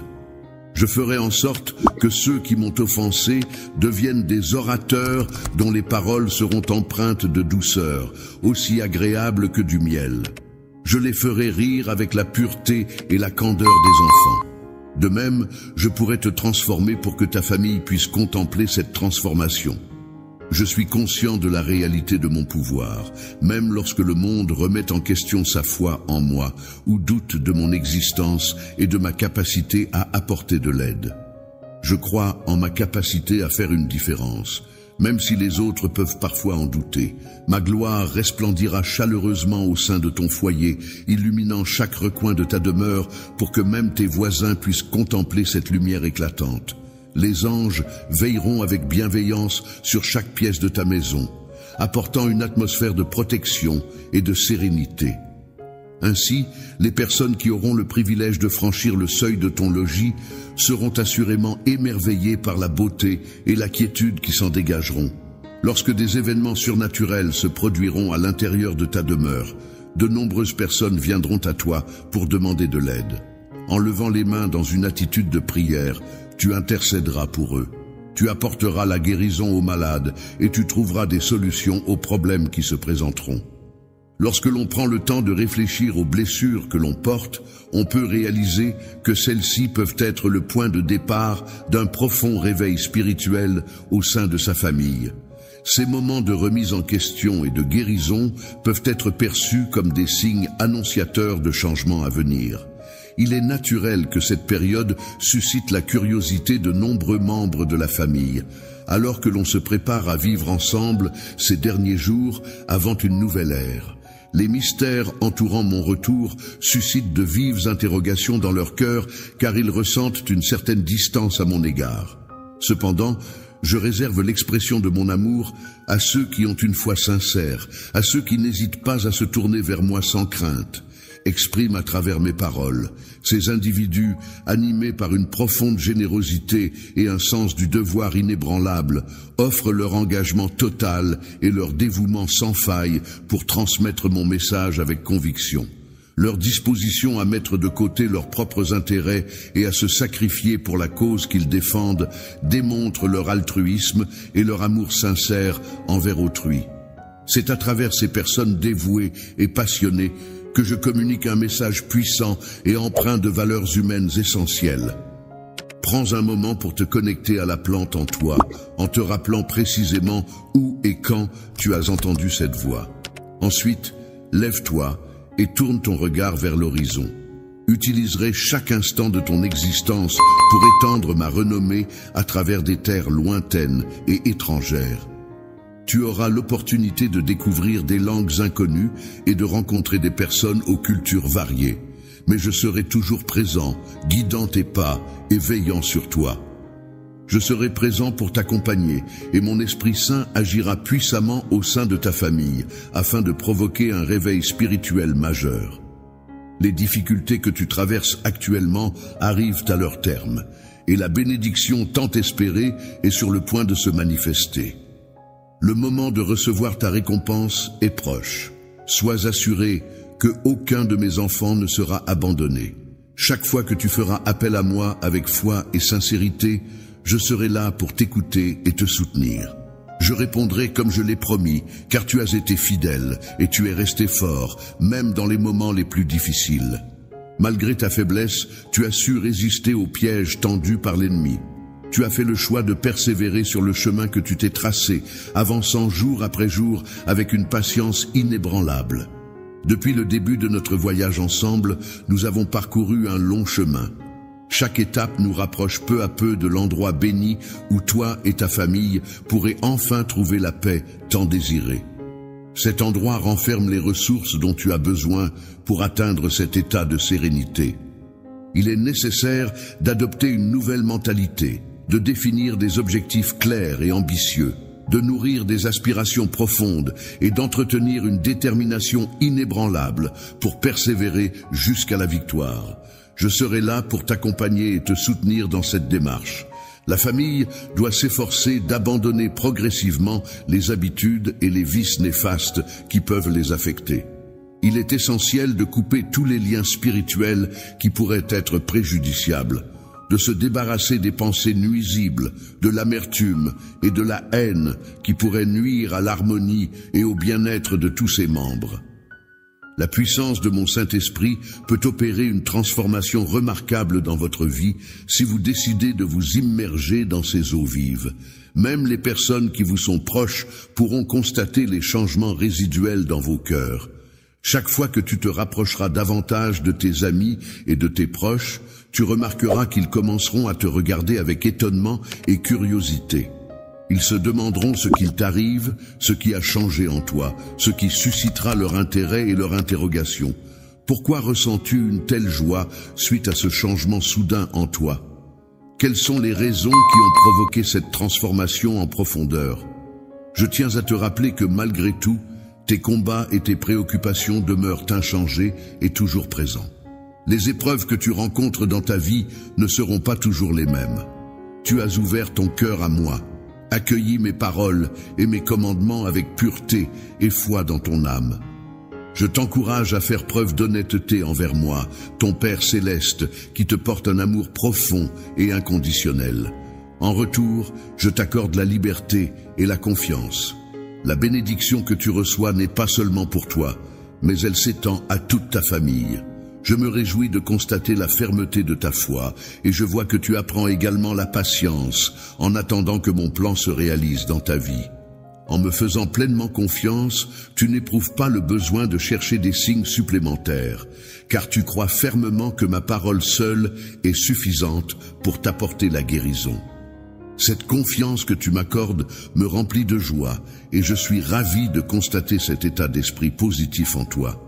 Je ferai en sorte que ceux qui m'ont offensé deviennent des orateurs dont les paroles seront empreintes de douceur, aussi agréables que du miel. Je les ferai rire avec la pureté et la candeur des enfants. De même, je pourrai te transformer pour que ta famille puisse contempler cette transformation. Je suis conscient de la réalité de mon pouvoir, même lorsque le monde remet en question sa foi en moi ou doute de mon existence et de ma capacité à apporter de l'aide. Je crois en ma capacité à faire une différence, même si les autres peuvent parfois en douter. Ma gloire resplendira chaleureusement au sein de ton foyer, illuminant chaque recoin de ta demeure pour que même tes voisins puissent contempler cette lumière éclatante. Les anges veilleront avec bienveillance sur chaque pièce de ta maison, apportant une atmosphère de protection et de sérénité. Ainsi, les personnes qui auront le privilège de franchir le seuil de ton logis seront assurément émerveillées par la beauté et la quiétude qui s'en dégageront. Lorsque des événements surnaturels se produiront à l'intérieur de ta demeure, de nombreuses personnes viendront à toi pour demander de l'aide. En levant les mains dans une attitude de prière, tu intercéderas pour eux. Tu apporteras la guérison aux malades et tu trouveras des solutions aux problèmes qui se présenteront. Lorsque l'on prend le temps de réfléchir aux blessures que l'on porte, on peut réaliser que celles-ci peuvent être le point de départ d'un profond réveil spirituel au sein de sa famille. Ces moments de remise en question et de guérison peuvent être perçus comme des signes annonciateurs de changements à venir. Il est naturel que cette période suscite la curiosité de nombreux membres de la famille, alors que l'on se prépare à vivre ensemble ces derniers jours avant une nouvelle ère. Les mystères entourant mon retour suscitent de vives interrogations dans leur cœur, car ils ressentent une certaine distance à mon égard. Cependant, je réserve l'expression de mon amour à ceux qui ont une foi sincère, à ceux qui n'hésitent pas à se tourner vers moi sans crainte. Exprime à travers mes paroles. Ces individus, animés par une profonde générosité et un sens du devoir inébranlable, offrent leur engagement total et leur dévouement sans faille pour transmettre mon message avec conviction. Leur disposition à mettre de côté leurs propres intérêts et à se sacrifier pour la cause qu'ils défendent démontre leur altruisme et leur amour sincère envers autrui. C'est à travers ces personnes dévouées et passionnées que je communique un message puissant et empreint de valeurs humaines essentielles. Prends un moment pour te connecter à la plante en toi, en te rappelant précisément où et quand tu as entendu cette voix. Ensuite, lève-toi et tourne ton regard vers l'horizon. Utiliserai chaque instant de ton existence pour étendre ma renommée à travers des terres lointaines et étrangères. Tu auras l'opportunité de découvrir des langues inconnues et de rencontrer des personnes aux cultures variées. Mais je serai toujours présent, guidant tes pas et veillant sur toi. Je serai présent pour t'accompagner et mon Esprit Saint agira puissamment au sein de ta famille afin de provoquer un réveil spirituel majeur. Les difficultés que tu traverses actuellement arrivent à leur terme et la bénédiction tant espérée est sur le point de se manifester. Le moment de recevoir ta récompense est proche. Sois assuré que aucun de mes enfants ne sera abandonné. Chaque fois que tu feras appel à moi avec foi et sincérité, je serai là pour t'écouter et te soutenir. Je répondrai comme je l'ai promis, car tu as été fidèle et tu es resté fort, même dans les moments les plus difficiles. Malgré ta faiblesse, tu as su résister aux pièges tendus par l'ennemi. Tu as fait le choix de persévérer sur le chemin que tu t'es tracé, avançant jour après jour avec une patience inébranlable. Depuis le début de notre voyage ensemble, nous avons parcouru un long chemin. Chaque étape nous rapproche peu à peu de l'endroit béni où toi et ta famille pourrez enfin trouver la paix tant désirée. Cet endroit renferme les ressources dont tu as besoin pour atteindre cet état de sérénité. Il est nécessaire d'adopter une nouvelle mentalité, de définir des objectifs clairs et ambitieux, de nourrir des aspirations profondes et d'entretenir une détermination inébranlable pour persévérer jusqu'à la victoire. Je serai là pour t'accompagner et te soutenir dans cette démarche. La famille doit s'efforcer d'abandonner progressivement les habitudes et les vices néfastes qui peuvent les affecter. Il est essentiel de couper tous les liens spirituels qui pourraient être préjudiciables, de se débarrasser des pensées nuisibles, de l'amertume et de la haine qui pourraient nuire à l'harmonie et au bien-être de tous ses membres. La puissance de mon Saint-Esprit peut opérer une transformation remarquable dans votre vie si vous décidez de vous immerger dans ces eaux vives. Même les personnes qui vous sont proches pourront constater les changements résiduels dans vos cœurs. Chaque fois que tu te rapprocheras davantage de tes amis et de tes proches, tu remarqueras qu'ils commenceront à te regarder avec étonnement et curiosité. Ils se demanderont ce qu'il t'arrive, ce qui a changé en toi, ce qui suscitera leur intérêt et leur interrogation. Pourquoi ressens-tu une telle joie suite à ce changement soudain en toi? Quelles sont les raisons qui ont provoqué cette transformation en profondeur? Je tiens à te rappeler que malgré tout, tes combats et tes préoccupations demeurent inchangés et toujours présents. Les épreuves que tu rencontres dans ta vie ne seront pas toujours les mêmes. Tu as ouvert ton cœur à moi, accueilli mes paroles et mes commandements avec pureté et foi dans ton âme. Je t'encourage à faire preuve d'honnêteté envers moi, ton Père céleste, qui te porte un amour profond et inconditionnel. En retour, je t'accorde la liberté et la confiance. La bénédiction que tu reçois n'est pas seulement pour toi, mais elle s'étend à toute ta famille. Je me réjouis de constater la fermeté de ta foi et je vois que tu apprends également la patience en attendant que mon plan se réalise dans ta vie. En me faisant pleinement confiance, tu n'éprouves pas le besoin de chercher des signes supplémentaires, car tu crois fermement que ma parole seule est suffisante pour t'apporter la guérison. Cette confiance que tu m'accordes me remplit de joie et je suis ravi de constater cet état d'esprit positif en toi.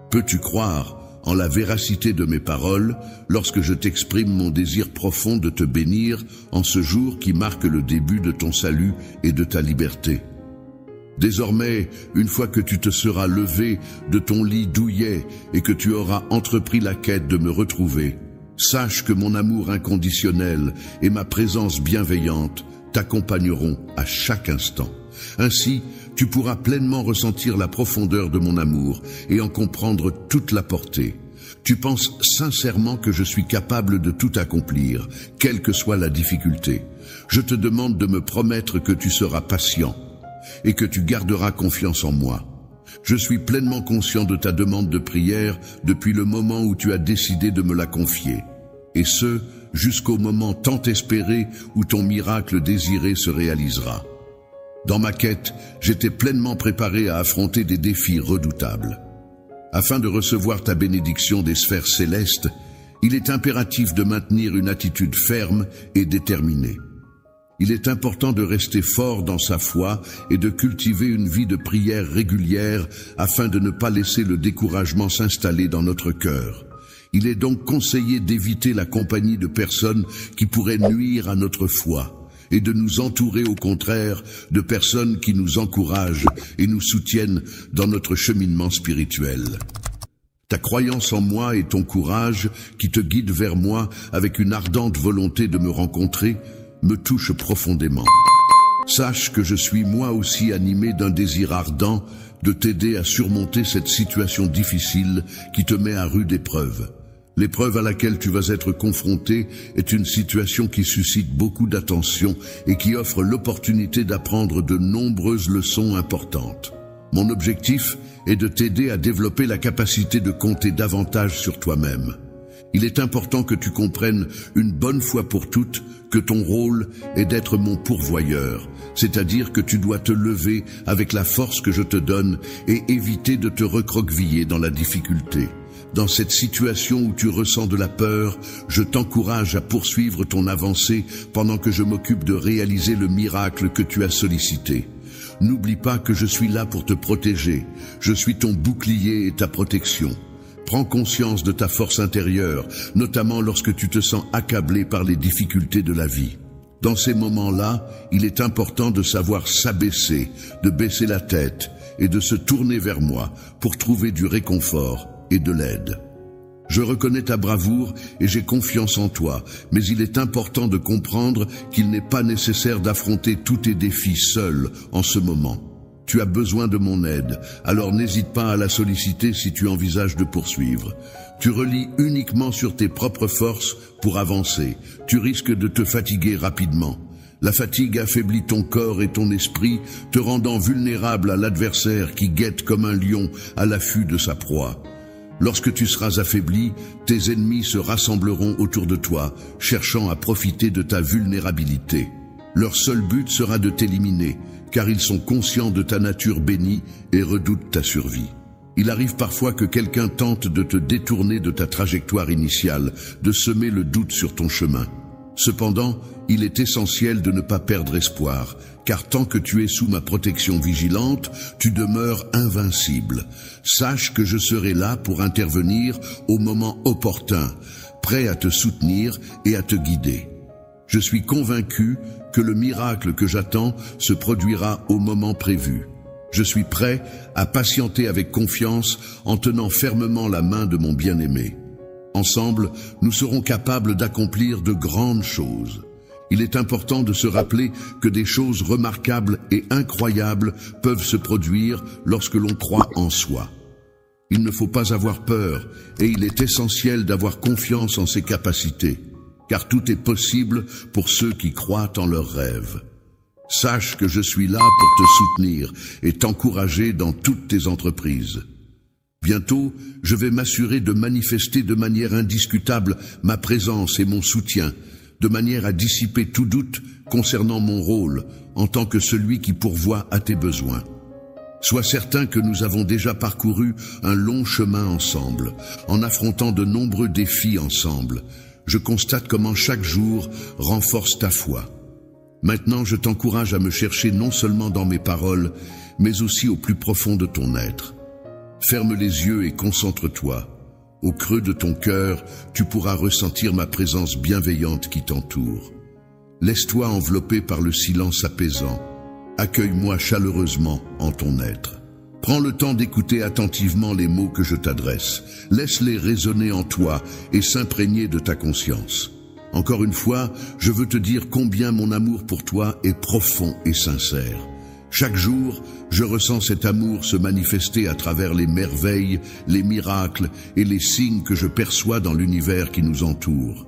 Peux-tu croire en la véracité de mes paroles lorsque je t'exprime mon désir profond de te bénir en ce jour qui marque le début de ton salut et de ta liberté? Désormais, une fois que tu te seras levé de ton lit douillet et que tu auras entrepris la quête de me retrouver, sache que mon amour inconditionnel et ma présence bienveillante t'accompagneront à chaque instant. Ainsi, tu pourras pleinement ressentir la profondeur de mon amour et en comprendre toute la portée. Tu penses sincèrement que je suis capable de tout accomplir, quelle que soit la difficulté. Je te demande de me promettre que tu seras patient et que tu garderas confiance en moi. Je suis pleinement conscient de ta demande de prière depuis le moment où tu as décidé de me la confier. Et ce, jusqu'au moment tant espéré où ton miracle désiré se réalisera. Dans ma quête, j'étais pleinement préparé à affronter des défis redoutables. Afin de recevoir ta bénédiction des sphères célestes, il est impératif de maintenir une attitude ferme et déterminée. Il est important de rester fort dans sa foi et de cultiver une vie de prière régulière afin de ne pas laisser le découragement s'installer dans notre cœur. Il est donc conseillé d'éviter la compagnie de personnes qui pourraient nuire à notre foi et de nous entourer au contraire de personnes qui nous encouragent et nous soutiennent dans notre cheminement spirituel. Ta croyance en moi et ton courage qui te guident vers moi avec une ardente volonté de me rencontrer me touche profondément. Sache que je suis moi aussi animé d'un désir ardent de t'aider à surmonter cette situation difficile qui te met à rude épreuve. L'épreuve à laquelle tu vas être confronté est une situation qui suscite beaucoup d'attention et qui offre l'opportunité d'apprendre de nombreuses leçons importantes. Mon objectif est de t'aider à développer la capacité de compter davantage sur toi-même. Il est important que tu comprennes une bonne fois pour toutes que ton rôle est d'être mon pourvoyeur, c'est-à-dire que tu dois te lever avec la force que je te donne et éviter de te recroqueviller dans la difficulté. Dans cette situation où tu ressens de la peur, je t'encourage à poursuivre ton avancée pendant que je m'occupe de réaliser le miracle que tu as sollicité. N'oublie pas que je suis là pour te protéger. Je suis ton bouclier et ta protection. Prends conscience de ta force intérieure, notamment lorsque tu te sens accablé par les difficultés de la vie. Dans ces moments-là, il est important de savoir s'abaisser, de baisser la tête et de se tourner vers moi pour trouver du réconfort et de l'aide. Je reconnais ta bravoure et j'ai confiance en toi, mais il est important de comprendre qu'il n'est pas nécessaire d'affronter tous tes défis seul en ce moment. Tu as besoin de mon aide, alors n'hésite pas à la solliciter si tu envisages de poursuivre. Tu relis uniquement sur tes propres forces pour avancer. Tu risques de te fatiguer rapidement. La fatigue affaiblit ton corps et ton esprit, te rendant vulnérable à l'adversaire qui guette comme un lion à l'affût de sa proie. Lorsque tu seras affaibli, tes ennemis se rassembleront autour de toi, cherchant à profiter de ta vulnérabilité. Leur seul but sera de t'éliminer, car ils sont conscients de ta nature bénie et redoutent ta survie. Il arrive parfois que quelqu'un tente de te détourner de ta trajectoire initiale, de semer le doute sur ton chemin. Cependant, il est essentiel de ne pas perdre espoir, car tant que tu es sous ma protection vigilante, tu demeures invincible. Sache que je serai là pour intervenir au moment opportun, prêt à te soutenir et à te guider. Je suis convaincu que le miracle que j'attends se produira au moment prévu. Je suis prêt à patienter avec confiance en tenant fermement la main de mon bien-aimé. Ensemble, nous serons capables d'accomplir de grandes choses. Il est important de se rappeler que des choses remarquables et incroyables peuvent se produire lorsque l'on croit en soi. Il ne faut pas avoir peur et il est essentiel d'avoir confiance en ses capacités, car tout est possible pour ceux qui croient en leurs rêves. Sache que je suis là pour te soutenir et t'encourager dans toutes tes entreprises. Bientôt, je vais m'assurer de manifester de manière indiscutable ma présence et mon soutien, de manière à dissiper tout doute concernant mon rôle en tant que celui qui pourvoit à tes besoins. Sois certain que nous avons déjà parcouru un long chemin ensemble, en affrontant de nombreux défis ensemble. Je constate comment chaque jour renforce ta foi. Maintenant, je t'encourage à me chercher non seulement dans mes paroles, mais aussi au plus profond de ton être. Ferme les yeux et concentre-toi. Au creux de ton cœur, tu pourras ressentir ma présence bienveillante qui t'entoure. Laisse-toi envelopper par le silence apaisant. Accueille-moi chaleureusement en ton être. Prends le temps d'écouter attentivement les mots que je t'adresse. Laisse-les résonner en toi et s'imprégner de ta conscience. Encore une fois, je veux te dire combien mon amour pour toi est profond et sincère. Chaque jour, je ressens cet amour se manifester à travers les merveilles, les miracles et les signes que je perçois dans l'univers qui nous entoure.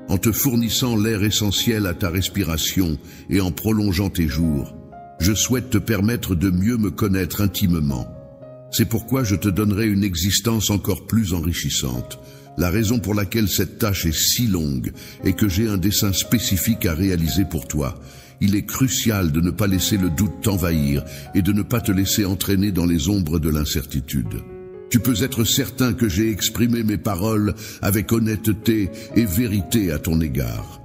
En te fournissant l'air essentiel à ta respiration et en prolongeant tes jours, je souhaite te permettre de mieux me connaître intimement. C'est pourquoi je te donnerai une existence encore plus enrichissante. La raison pour laquelle cette tâche est si longue est que j'ai un dessein spécifique à réaliser pour toi. Il est crucial de ne pas laisser le doute t'envahir et de ne pas te laisser entraîner dans les ombres de l'incertitude. Tu peux être certain que j'ai exprimé mes paroles avec honnêteté et vérité à ton égard.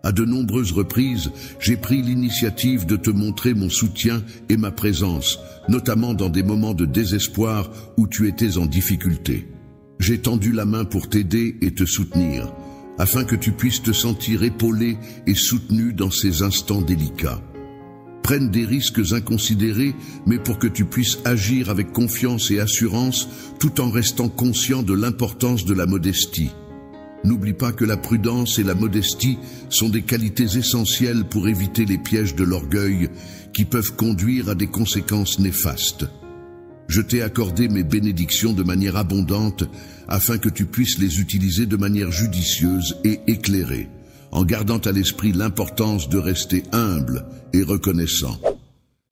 À de nombreuses reprises, j'ai pris l'initiative de te montrer mon soutien et ma présence, notamment dans des moments de désespoir où tu étais en difficulté. J'ai tendu la main pour t'aider et te soutenir, afin que tu puisses te sentir épaulé et soutenu dans ces instants délicats. Prenne des risques inconsidérés, mais pour que tu puisses agir avec confiance et assurance, tout en restant conscient de l'importance de la modestie. N'oublie pas que la prudence et la modestie sont des qualités essentielles pour éviter les pièges de l'orgueil qui peuvent conduire à des conséquences néfastes. Je t'ai accordé mes bénédictions de manière abondante afin que tu puisses les utiliser de manière judicieuse et éclairée, en gardant à l'esprit l'importance de rester humble et reconnaissant.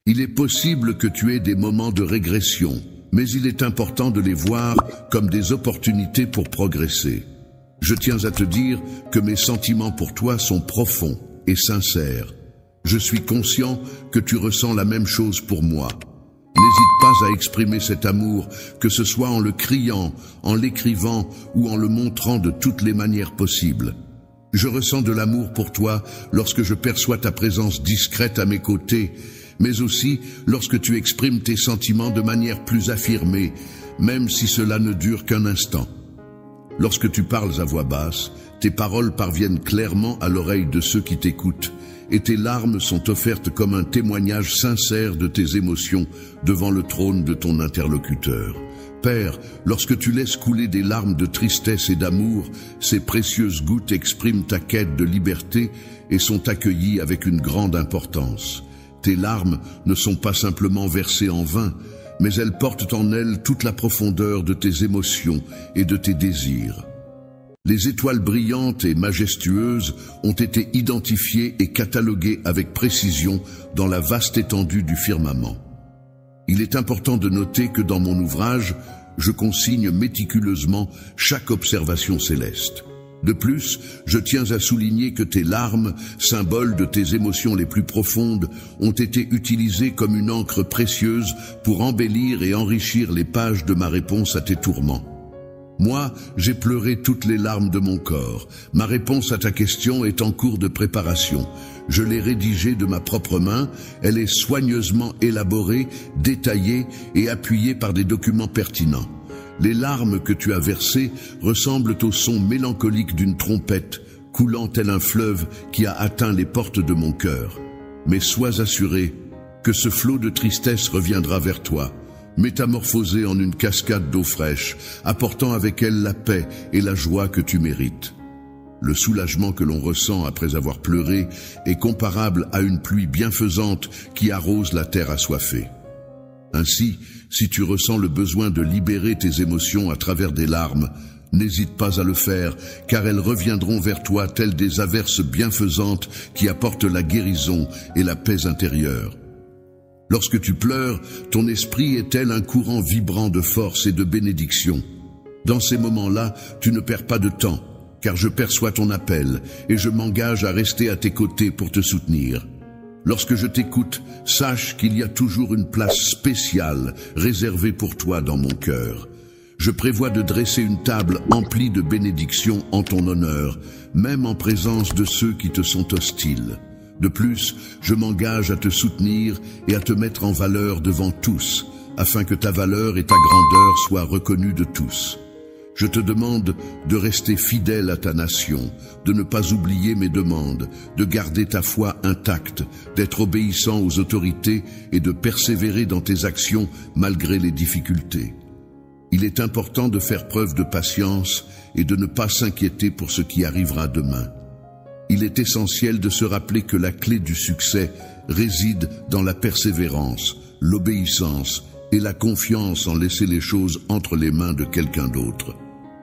Il est possible que tu aies des moments de régression, mais il est important de les voir comme des opportunités pour progresser. Je tiens à te dire que mes sentiments pour toi sont profonds et sincères. Je suis conscient que tu ressens la même chose pour moi. N'hésite pas à exprimer cet amour, que ce soit en le criant, en l'écrivant ou en le montrant de toutes les manières possibles. Je ressens de l'amour pour toi lorsque je perçois ta présence discrète à mes côtés, mais aussi lorsque tu exprimes tes sentiments de manière plus affirmée, même si cela ne dure qu'un instant. Lorsque tu parles à voix basse, tes paroles parviennent clairement à l'oreille de ceux qui t'écoutent, et tes larmes sont offertes comme un témoignage sincère de tes émotions devant le trône de ton interlocuteur. Père, lorsque tu laisses couler des larmes de tristesse et d'amour, ces précieuses gouttes expriment ta quête de liberté et sont accueillies avec une grande importance. Tes larmes ne sont pas simplement versées en vain, mais elles portent en elles toute la profondeur de tes émotions et de tes désirs. Les étoiles brillantes et majestueuses ont été identifiées et cataloguées avec précision dans la vaste étendue du firmament. Il est important de noter que dans mon ouvrage, je consigne méticuleusement chaque observation céleste. De plus, je tiens à souligner que tes larmes, symbole de tes émotions les plus profondes, ont été utilisées comme une encre précieuse pour embellir et enrichir les pages de ma réponse à tes tourments. Moi, j'ai pleuré toutes les larmes de mon corps. Ma réponse à ta question est en cours de préparation. Je l'ai rédigée de ma propre main. Elle est soigneusement élaborée, détaillée et appuyée par des documents pertinents. Les larmes que tu as versées ressemblent au son mélancolique d'une trompette, coulant tel un fleuve qui a atteint les portes de mon cœur. Mais sois assuré que ce flot de tristesse reviendra vers toi, métamorphosé en une cascade d'eau fraîche, apportant avec elle la paix et la joie que tu mérites. Le soulagement que l'on ressent après avoir pleuré est comparable à une pluie bienfaisante qui arrose la terre assoiffée. Ainsi, si tu ressens le besoin de libérer tes émotions à travers des larmes, n'hésite pas à le faire, car elles reviendront vers toi telles des averses bienfaisantes qui apportent la guérison et la paix intérieure. Lorsque tu pleures, ton esprit est tel un courant vibrant de force et de bénédiction. Dans ces moments-là, tu ne perds pas de temps, car je perçois ton appel et je m'engage à rester à tes côtés pour te soutenir. Lorsque je t'écoute, sache qu'il y a toujours une place spéciale réservée pour toi dans mon cœur. Je prévois de dresser une table emplie de bénédictions en ton honneur, même en présence de ceux qui te sont hostiles. De plus, je m'engage à te soutenir et à te mettre en valeur devant tous, afin que ta valeur et ta grandeur soient reconnues de tous. Je te demande de rester fidèle à ta nation, de ne pas oublier mes demandes, de garder ta foi intacte, d'être obéissant aux autorités et de persévérer dans tes actions malgré les difficultés. Il est important de faire preuve de patience et de ne pas s'inquiéter pour ce qui arrivera demain. Il est essentiel de se rappeler que la clé du succès réside dans la persévérance, l'obéissance et la confiance en laisser les choses entre les mains de quelqu'un d'autre.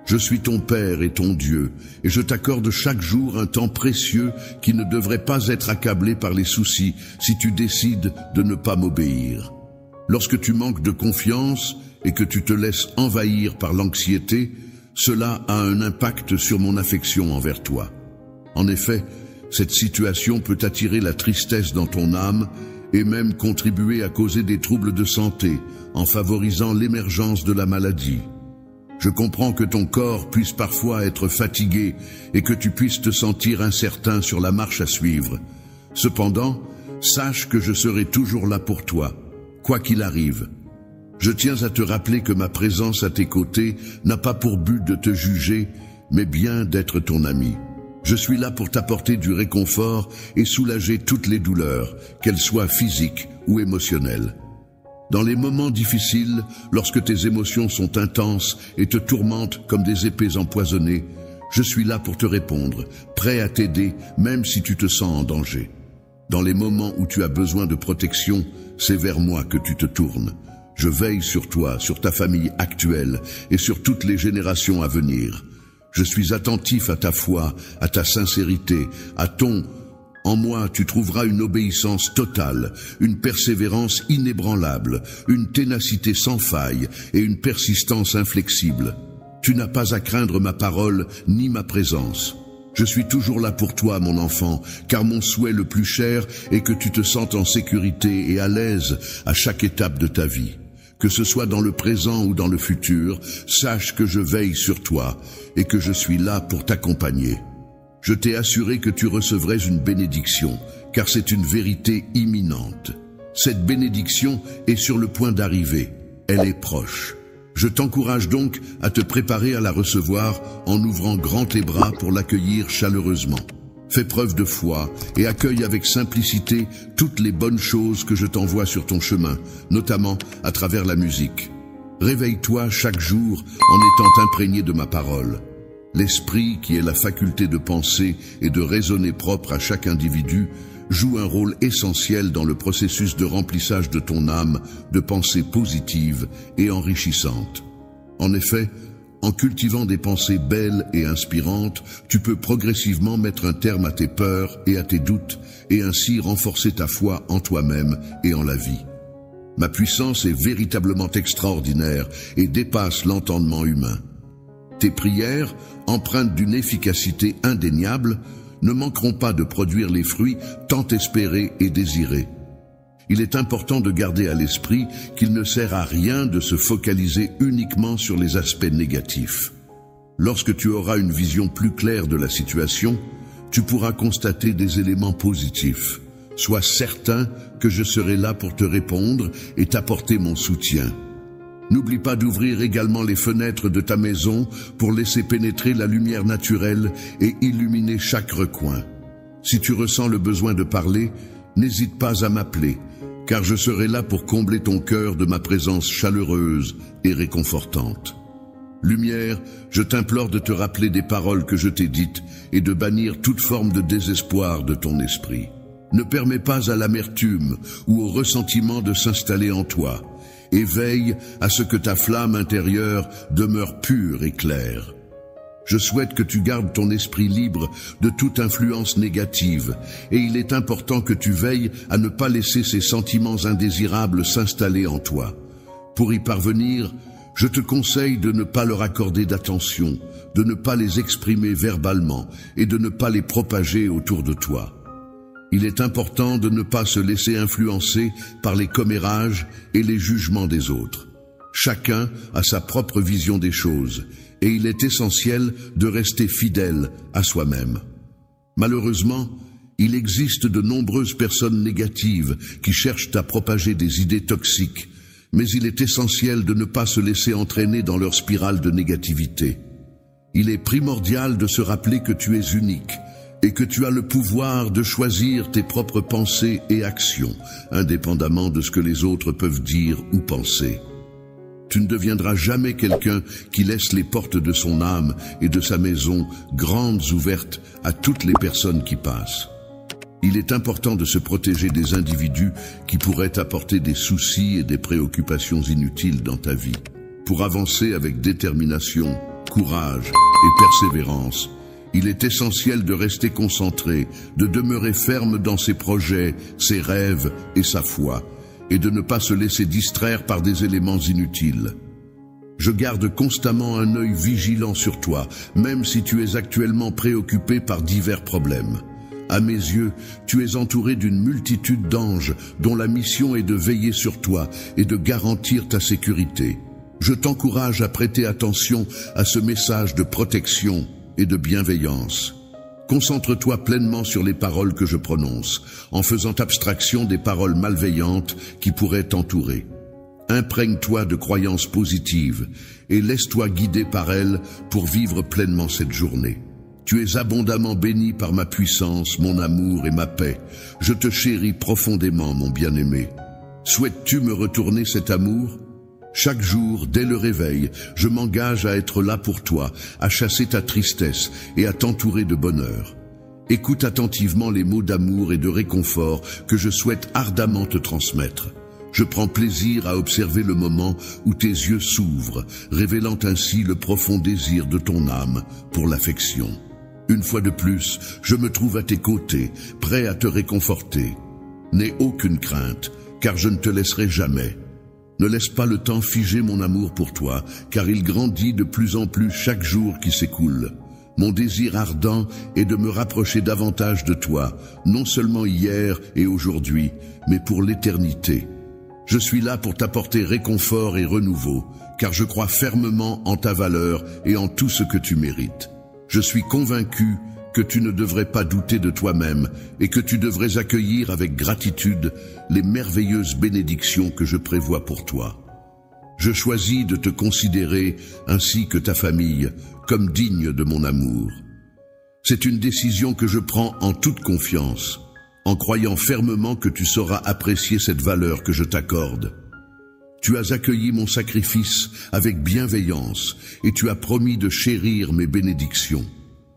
Je suis ton Père et ton Dieu, et je t'accorde chaque jour un temps précieux qui ne devrait pas être accablé par les soucis si tu décides de ne pas m'obéir. Lorsque tu manques de confiance et que tu te laisses envahir par l'anxiété, cela a un impact sur mon affection envers toi. En effet, cette situation peut attirer la tristesse dans ton âme et même contribuer à causer des troubles de santé en favorisant l'émergence de la maladie. Je comprends que ton corps puisse parfois être fatigué et que tu puisses te sentir incertain sur la marche à suivre. Cependant, sache que je serai toujours là pour toi, quoi qu'il arrive. Je tiens à te rappeler que ma présence à tes côtés n'a pas pour but de te juger, mais bien d'être ton ami. Je suis là pour t'apporter du réconfort et soulager toutes les douleurs, qu'elles soient physiques ou émotionnelles. Dans les moments difficiles, lorsque tes émotions sont intenses et te tourmentent comme des épées empoisonnées, je suis là pour te répondre, prêt à t'aider même si tu te sens en danger. Dans les moments où tu as besoin de protection, c'est vers moi que tu te tournes. Je veille sur toi, sur ta famille actuelle et sur toutes les générations à venir. Je suis attentif à ta foi, à ta sincérité, à ton... En moi, tu trouveras une obéissance totale, une persévérance inébranlable, une ténacité sans faille et une persistance inflexible. Tu n'as pas à craindre ma parole ni ma présence. Je suis toujours là pour toi, mon enfant, car mon souhait le plus cher est que tu te sentes en sécurité et à l'aise à chaque étape de ta vie. Que ce soit dans le présent ou dans le futur, sache que je veille sur toi et que je suis là pour t'accompagner. Je t'ai assuré que tu recevrais une bénédiction, car c'est une vérité imminente. Cette bénédiction est sur le point d'arriver, elle est proche. Je t'encourage donc à te préparer à la recevoir en ouvrant grand tes bras pour l'accueillir chaleureusement. Fais preuve de foi et accueille avec simplicité toutes les bonnes choses que je t'envoie sur ton chemin, notamment à travers la musique. Réveille-toi chaque jour en étant imprégné de ma parole. L'esprit, qui est la faculté de penser et de raisonner propre à chaque individu, joue un rôle essentiel dans le processus de remplissage de ton âme de pensées positives et enrichissantes. En effet, en cultivant des pensées belles et inspirantes, tu peux progressivement mettre un terme à tes peurs et à tes doutes et ainsi renforcer ta foi en toi-même et en la vie. Ma puissance est véritablement extraordinaire et dépasse l'entendement humain. Tes prières, empreintes d'une efficacité indéniable, ne manqueront pas de produire les fruits tant espérés et désirés. Il est important de garder à l'esprit qu'il ne sert à rien de se focaliser uniquement sur les aspects négatifs. Lorsque tu auras une vision plus claire de la situation, tu pourras constater des éléments positifs. Sois certain que je serai là pour te répondre et t'apporter mon soutien. N'oublie pas d'ouvrir également les fenêtres de ta maison pour laisser pénétrer la lumière naturelle et illuminer chaque recoin. Si tu ressens le besoin de parler, n'hésite pas à m'appeler, car je serai là pour combler ton cœur de ma présence chaleureuse et réconfortante. Lumière, je t'implore de te rappeler des paroles que je t'ai dites et de bannir toute forme de désespoir de ton esprit. Ne permets pas à l'amertume ou au ressentiment de s'installer en toi, et veille à ce que ta flamme intérieure demeure pure et claire. Je souhaite que tu gardes ton esprit libre de toute influence négative, et il est important que tu veilles à ne pas laisser ces sentiments indésirables s'installer en toi. Pour y parvenir, je te conseille de ne pas leur accorder d'attention, de ne pas les exprimer verbalement et de ne pas les propager autour de toi. Il est important de ne pas se laisser influencer par les commérages et les jugements des autres. Chacun a sa propre vision des choses, et il est essentiel de rester fidèle à soi-même. Malheureusement, il existe de nombreuses personnes négatives qui cherchent à propager des idées toxiques, mais il est essentiel de ne pas se laisser entraîner dans leur spirale de négativité. Il est primordial de se rappeler que tu es unique, et que tu as le pouvoir de choisir tes propres pensées et actions, indépendamment de ce que les autres peuvent dire ou penser. Tu ne deviendras jamais quelqu'un qui laisse les portes de son âme et de sa maison grandes ouvertes à toutes les personnes qui passent. Il est important de se protéger des individus qui pourraient apporter des soucis et des préoccupations inutiles dans ta vie. Pour avancer avec détermination, courage et persévérance, il est essentiel de rester concentré, de demeurer ferme dans ses projets, ses rêves et sa foi, et de ne pas se laisser distraire par des éléments inutiles. Je garde constamment un œil vigilant sur toi, même si tu es actuellement préoccupé par divers problèmes. À mes yeux, tu es entouré d'une multitude d'anges dont la mission est de veiller sur toi et de garantir ta sécurité. Je t'encourage à prêter attention à ce message de protection et de bienveillance. Concentre-toi pleinement sur les paroles que je prononce, en faisant abstraction des paroles malveillantes qui pourraient t'entourer. Imprègne-toi de croyances positives et laisse-toi guider par elles pour vivre pleinement cette journée. Tu es abondamment béni par ma puissance, mon amour et ma paix. Je te chéris profondément, mon bien-aimé. Souhaites-tu me retourner cet amour ? Chaque jour, dès le réveil, je m'engage à être là pour toi, à chasser ta tristesse et à t'entourer de bonheur. Écoute attentivement les mots d'amour et de réconfort que je souhaite ardemment te transmettre. Je prends plaisir à observer le moment où tes yeux s'ouvrent, révélant ainsi le profond désir de ton âme pour l'affection. Une fois de plus, je me trouve à tes côtés, prêt à te réconforter. N'aie aucune crainte, car je ne te laisserai jamais. Ne laisse pas le temps figer mon amour pour toi, car il grandit de plus en plus chaque jour qui s'écoule. Mon désir ardent est de me rapprocher davantage de toi, non seulement hier et aujourd'hui, mais pour l'éternité. Je suis là pour t'apporter réconfort et renouveau, car je crois fermement en ta valeur et en tout ce que tu mérites. Je suis convaincu que tu ne devrais pas douter de toi-même et que tu devrais accueillir avec gratitude les merveilleuses bénédictions que je prévois pour toi. Je choisis de te considérer, ainsi que ta famille, comme digne de mon amour. C'est une décision que je prends en toute confiance, en croyant fermement que tu sauras apprécier cette valeur que je t'accorde. Tu as accueilli mon sacrifice avec bienveillance et tu as promis de chérir mes bénédictions.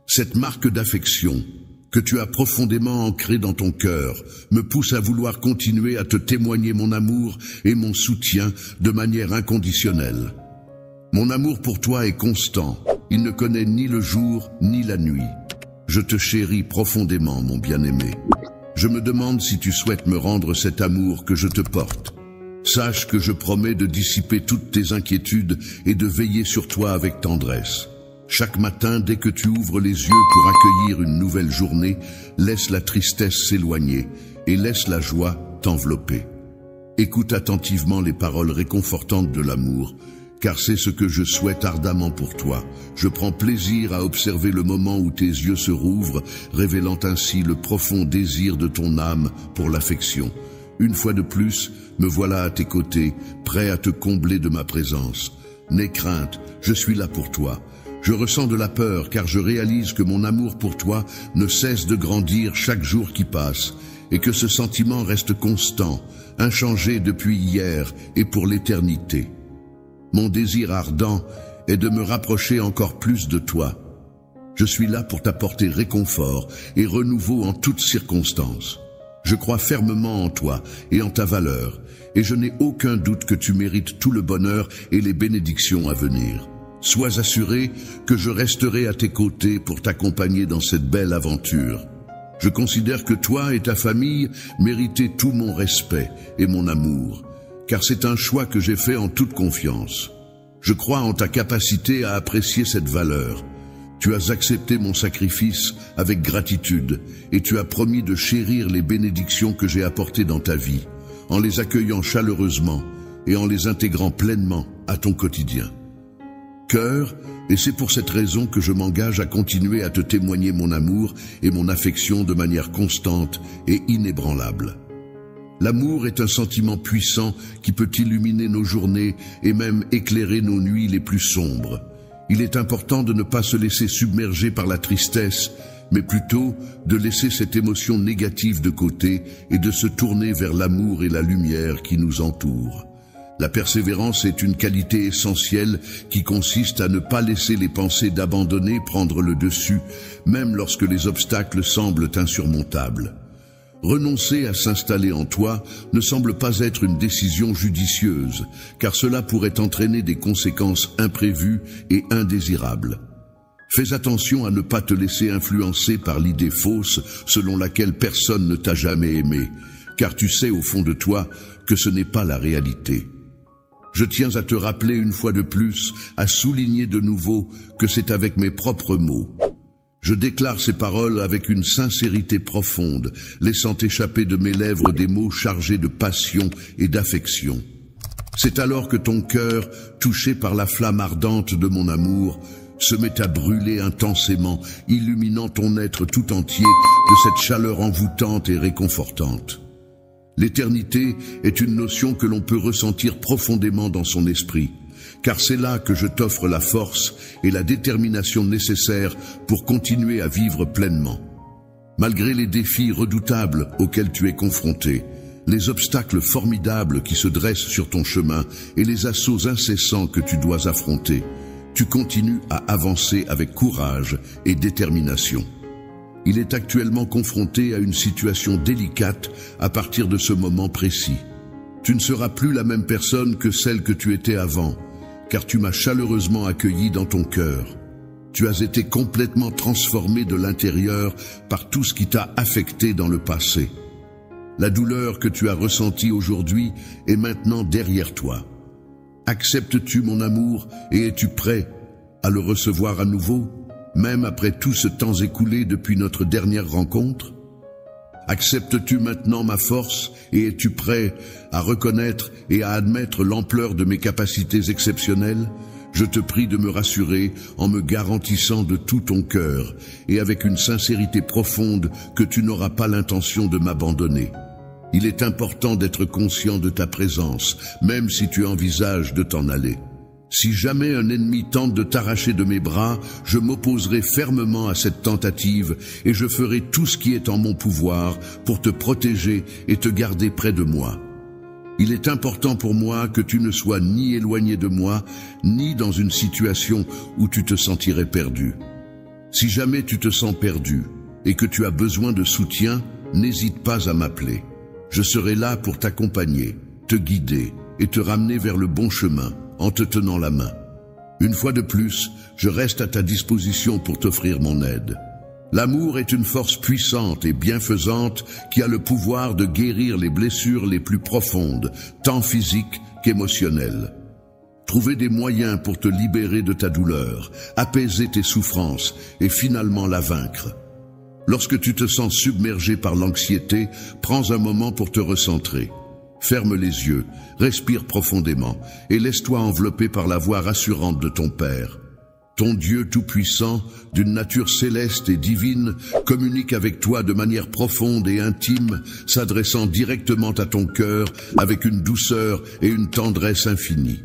Cette marque d'affection que tu as profondément ancrée dans ton cœur me pousse à vouloir continuer à te témoigner mon amour et mon soutien de manière inconditionnelle. Mon amour pour toi est constant, il ne connaît ni le jour ni la nuit. Je te chéris profondément, mon bien-aimé. Je me demande si tu souhaites me rendre cet amour que je te porte. Sache que je promets de dissiper toutes tes inquiétudes et de veiller sur toi avec tendresse. Chaque matin, dès que tu ouvres les yeux pour accueillir une nouvelle journée, laisse la tristesse s'éloigner et laisse la joie t'envelopper. Écoute attentivement les paroles réconfortantes de l'amour, car c'est ce que je souhaite ardemment pour toi. Je prends plaisir à observer le moment où tes yeux se rouvrent, révélant ainsi le profond désir de ton âme pour l'affection. Une fois de plus, me voilà à tes côtés, prêt à te combler de ma présence. N'aie crainte, je suis là pour toi. Je ressens de la peur car je réalise que mon amour pour toi ne cesse de grandir chaque jour qui passe et que ce sentiment reste constant, inchangé depuis hier et pour l'éternité. Mon désir ardent est de me rapprocher encore plus de toi. Je suis là pour t'apporter réconfort et renouveau en toutes circonstances. Je crois fermement en toi et en ta valeur, et je n'ai aucun doute que tu mérites tout le bonheur et les bénédictions à venir. Sois assuré que je resterai à tes côtés pour t'accompagner dans cette belle aventure. Je considère que toi et ta famille méritez tout mon respect et mon amour, car c'est un choix que j'ai fait en toute confiance. Je crois en ta capacité à apprécier cette valeur. Tu as accepté mon sacrifice avec gratitude et tu as promis de chérir les bénédictions que j'ai apportées dans ta vie, en les accueillant chaleureusement et en les intégrant pleinement à ton quotidien. Cœur, et c'est pour cette raison que je m'engage à continuer à te témoigner mon amour et mon affection de manière constante et inébranlable. L'amour est un sentiment puissant qui peut illuminer nos journées et même éclairer nos nuits les plus sombres. Il est important de ne pas se laisser submerger par la tristesse, mais plutôt de laisser cette émotion négative de côté et de se tourner vers l'amour et la lumière qui nous entourent. La persévérance est une qualité essentielle qui consiste à ne pas laisser les pensées d'abandonner prendre le dessus, même lorsque les obstacles semblent insurmontables. Renoncer à s'installer en toi ne semble pas être une décision judicieuse, car cela pourrait entraîner des conséquences imprévues et indésirables. Fais attention à ne pas te laisser influencer par l'idée fausse selon laquelle personne ne t'a jamais aimé, car tu sais au fond de toi que ce n'est pas la réalité. Je tiens à te rappeler une fois de plus, à souligner de nouveau que c'est avec mes propres mots. Je déclare ces paroles avec une sincérité profonde, laissant échapper de mes lèvres des mots chargés de passion et d'affection. C'est alors que ton cœur, touché par la flamme ardente de mon amour, se met à brûler intensément, illuminant ton être tout entier de cette chaleur envoûtante et réconfortante. L'éternité est une notion que l'on peut ressentir profondément dans son esprit, car c'est là que je t'offre la force et la détermination nécessaires pour continuer à vivre pleinement. Malgré les défis redoutables auxquels tu es confronté, les obstacles formidables qui se dressent sur ton chemin et les assauts incessants que tu dois affronter, tu continues à avancer avec courage et détermination. Il est actuellement confronté à une situation délicate à partir de ce moment précis. Tu ne seras plus la même personne que celle que tu étais avant, car tu m'as chaleureusement accueilli dans ton cœur. Tu as été complètement transformé de l'intérieur par tout ce qui t'a affecté dans le passé. La douleur que tu as ressentie aujourd'hui est maintenant derrière toi. Acceptes-tu mon amour et es-tu prêt à le recevoir à nouveau, même après tout ce temps écoulé depuis notre dernière rencontre? Acceptes-tu maintenant ma force et es-tu prêt à reconnaître et à admettre l'ampleur de mes capacités exceptionnelles? Je te prie de me rassurer en me garantissant de tout ton cœur et avec une sincérité profonde que tu n'auras pas l'intention de m'abandonner. Il est important d'être conscient de ta présence, même si tu envisages de t'en aller. Si jamais un ennemi tente de t'arracher de mes bras, je m'opposerai fermement à cette tentative et je ferai tout ce qui est en mon pouvoir pour te protéger et te garder près de moi. Il est important pour moi que tu ne sois ni éloigné de moi, ni dans une situation où tu te sentirais perdu. Si jamais tu te sens perdu et que tu as besoin de soutien, n'hésite pas à m'appeler. Je serai là pour t'accompagner, te guider et te ramener vers le bon chemin en te tenant la main. Une fois de plus, je reste à ta disposition pour t'offrir mon aide. L'amour est une force puissante et bienfaisante qui a le pouvoir de guérir les blessures les plus profondes, tant physiques qu'émotionnelles. Trouver des moyens pour te libérer de ta douleur, apaiser tes souffrances et finalement la vaincre. Lorsque tu te sens submergé par l'anxiété, prends un moment pour te recentrer. Ferme les yeux, respire profondément et laisse-toi envelopper par la voix rassurante de ton Père. Ton Dieu tout-puissant, d'une nature céleste et divine, communique avec toi de manière profonde et intime, s'adressant directement à ton cœur avec une douceur et une tendresse infinies.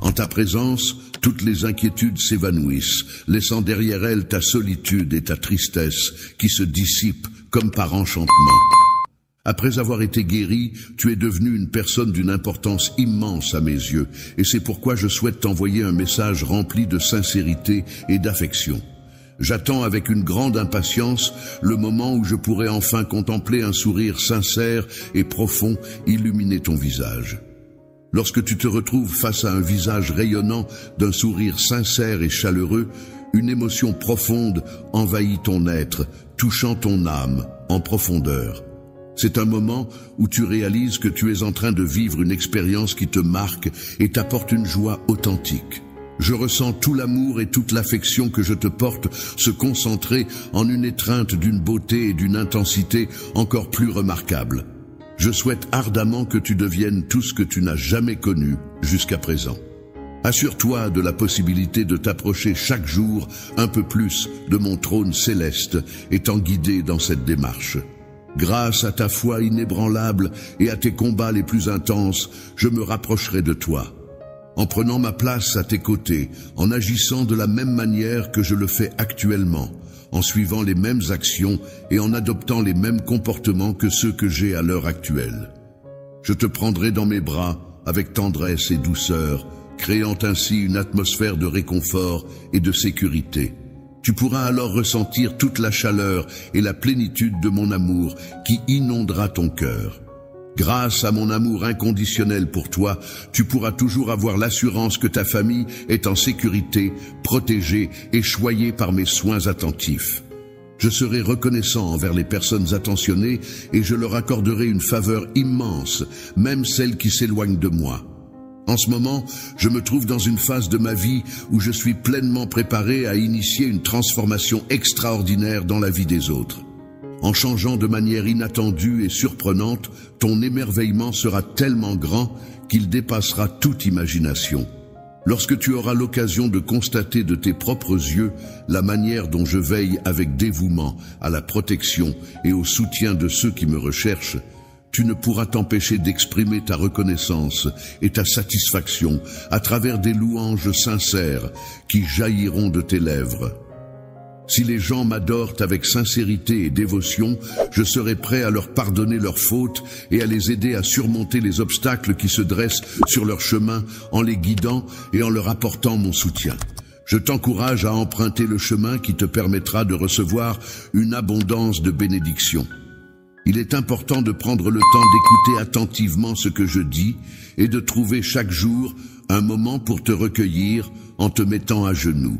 En ta présence, toutes les inquiétudes s'évanouissent, laissant derrière elles ta solitude et ta tristesse qui se dissipent comme par enchantement. Après avoir été guéri, tu es devenu une personne d'une importance immense à mes yeux, et c'est pourquoi je souhaite t'envoyer un message rempli de sincérité et d'affection. J'attends avec une grande impatience le moment où je pourrai enfin contempler un sourire sincère et profond illuminer ton visage. Lorsque tu te retrouves face à un visage rayonnant d'un sourire sincère et chaleureux, une émotion profonde envahit ton être, touchant ton âme en profondeur. C'est un moment où tu réalises que tu es en train de vivre une expérience qui te marque et t'apporte une joie authentique. Je ressens tout l'amour et toute l'affection que je te porte se concentrer en une étreinte d'une beauté et d'une intensité encore plus remarquables. Je souhaite ardemment que tu deviennes tout ce que tu n'as jamais connu jusqu'à présent. Assure-toi de la possibilité de t'approcher chaque jour un peu plus de mon trône céleste, étant guidé dans cette démarche. Grâce à ta foi inébranlable et à tes combats les plus intenses, je me rapprocherai de toi. En prenant ma place à tes côtés, en agissant de la même manière que je le fais actuellement, en suivant les mêmes actions et en adoptant les mêmes comportements que ceux que j'ai à l'heure actuelle. Je te prendrai dans mes bras avec tendresse et douceur, créant ainsi une atmosphère de réconfort et de sécurité. Tu pourras alors ressentir toute la chaleur et la plénitude de mon amour qui inondera ton cœur. Grâce à mon amour inconditionnel pour toi, tu pourras toujours avoir l'assurance que ta famille est en sécurité, protégée et choyée par mes soins attentifs. Je serai reconnaissant envers les personnes attentionnées et je leur accorderai une faveur immense, même celles qui s'éloignent de moi. En ce moment, je me trouve dans une phase de ma vie où je suis pleinement préparé à initier une transformation extraordinaire dans la vie des autres. En changeant de manière inattendue et surprenante, ton émerveillement sera tellement grand qu'il dépassera toute imagination. Lorsque tu auras l'occasion de constater de tes propres yeux la manière dont je veille avec dévouement à la protection et au soutien de ceux qui me recherchent, tu ne pourras t'empêcher d'exprimer ta reconnaissance et ta satisfaction à travers des louanges sincères qui jailliront de tes lèvres. Si les gens m'adorent avec sincérité et dévotion, je serai prêt à leur pardonner leurs fautes et à les aider à surmonter les obstacles qui se dressent sur leur chemin en les guidant et en leur apportant mon soutien. Je t'encourage à emprunter le chemin qui te permettra de recevoir une abondance de bénédictions. Il est important de prendre le temps d'écouter attentivement ce que je dis et de trouver chaque jour un moment pour te recueillir en te mettant à genoux.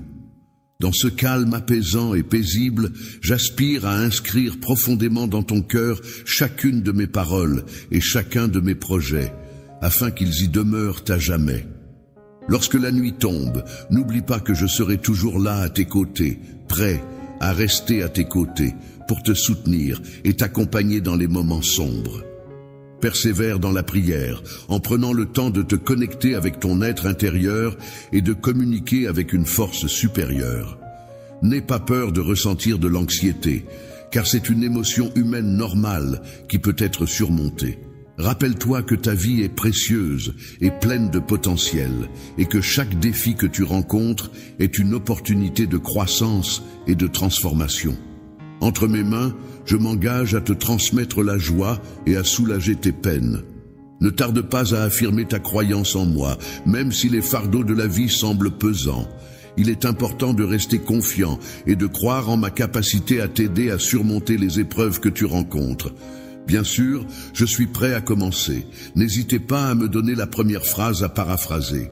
Dans ce calme apaisant et paisible, j'aspire à inscrire profondément dans ton cœur chacune de mes paroles et chacun de mes projets, afin qu'ils y demeurent à jamais. Lorsque la nuit tombe, n'oublie pas que je serai toujours là à tes côtés, prêt à rester à tes côtés, pour te soutenir et t'accompagner dans les moments sombres. Persévère dans la prière, en prenant le temps de te connecter avec ton être intérieur et de communiquer avec une force supérieure. N'aie pas peur de ressentir de l'anxiété, car c'est une émotion humaine normale qui peut être surmontée. Rappelle-toi que ta vie est précieuse et pleine de potentiel, et que chaque défi que tu rencontres est une opportunité de croissance et de transformation. Entre mes mains, je m'engage à te transmettre la joie et à soulager tes peines. Ne tarde pas à affirmer ta croyance en moi, même si les fardeaux de la vie semblent pesants. Il est important de rester confiant et de croire en ma capacité à t'aider à surmonter les épreuves que tu rencontres. Bien sûr, je suis prêt à commencer. N'hésitez pas à me donner la première phrase à paraphraser.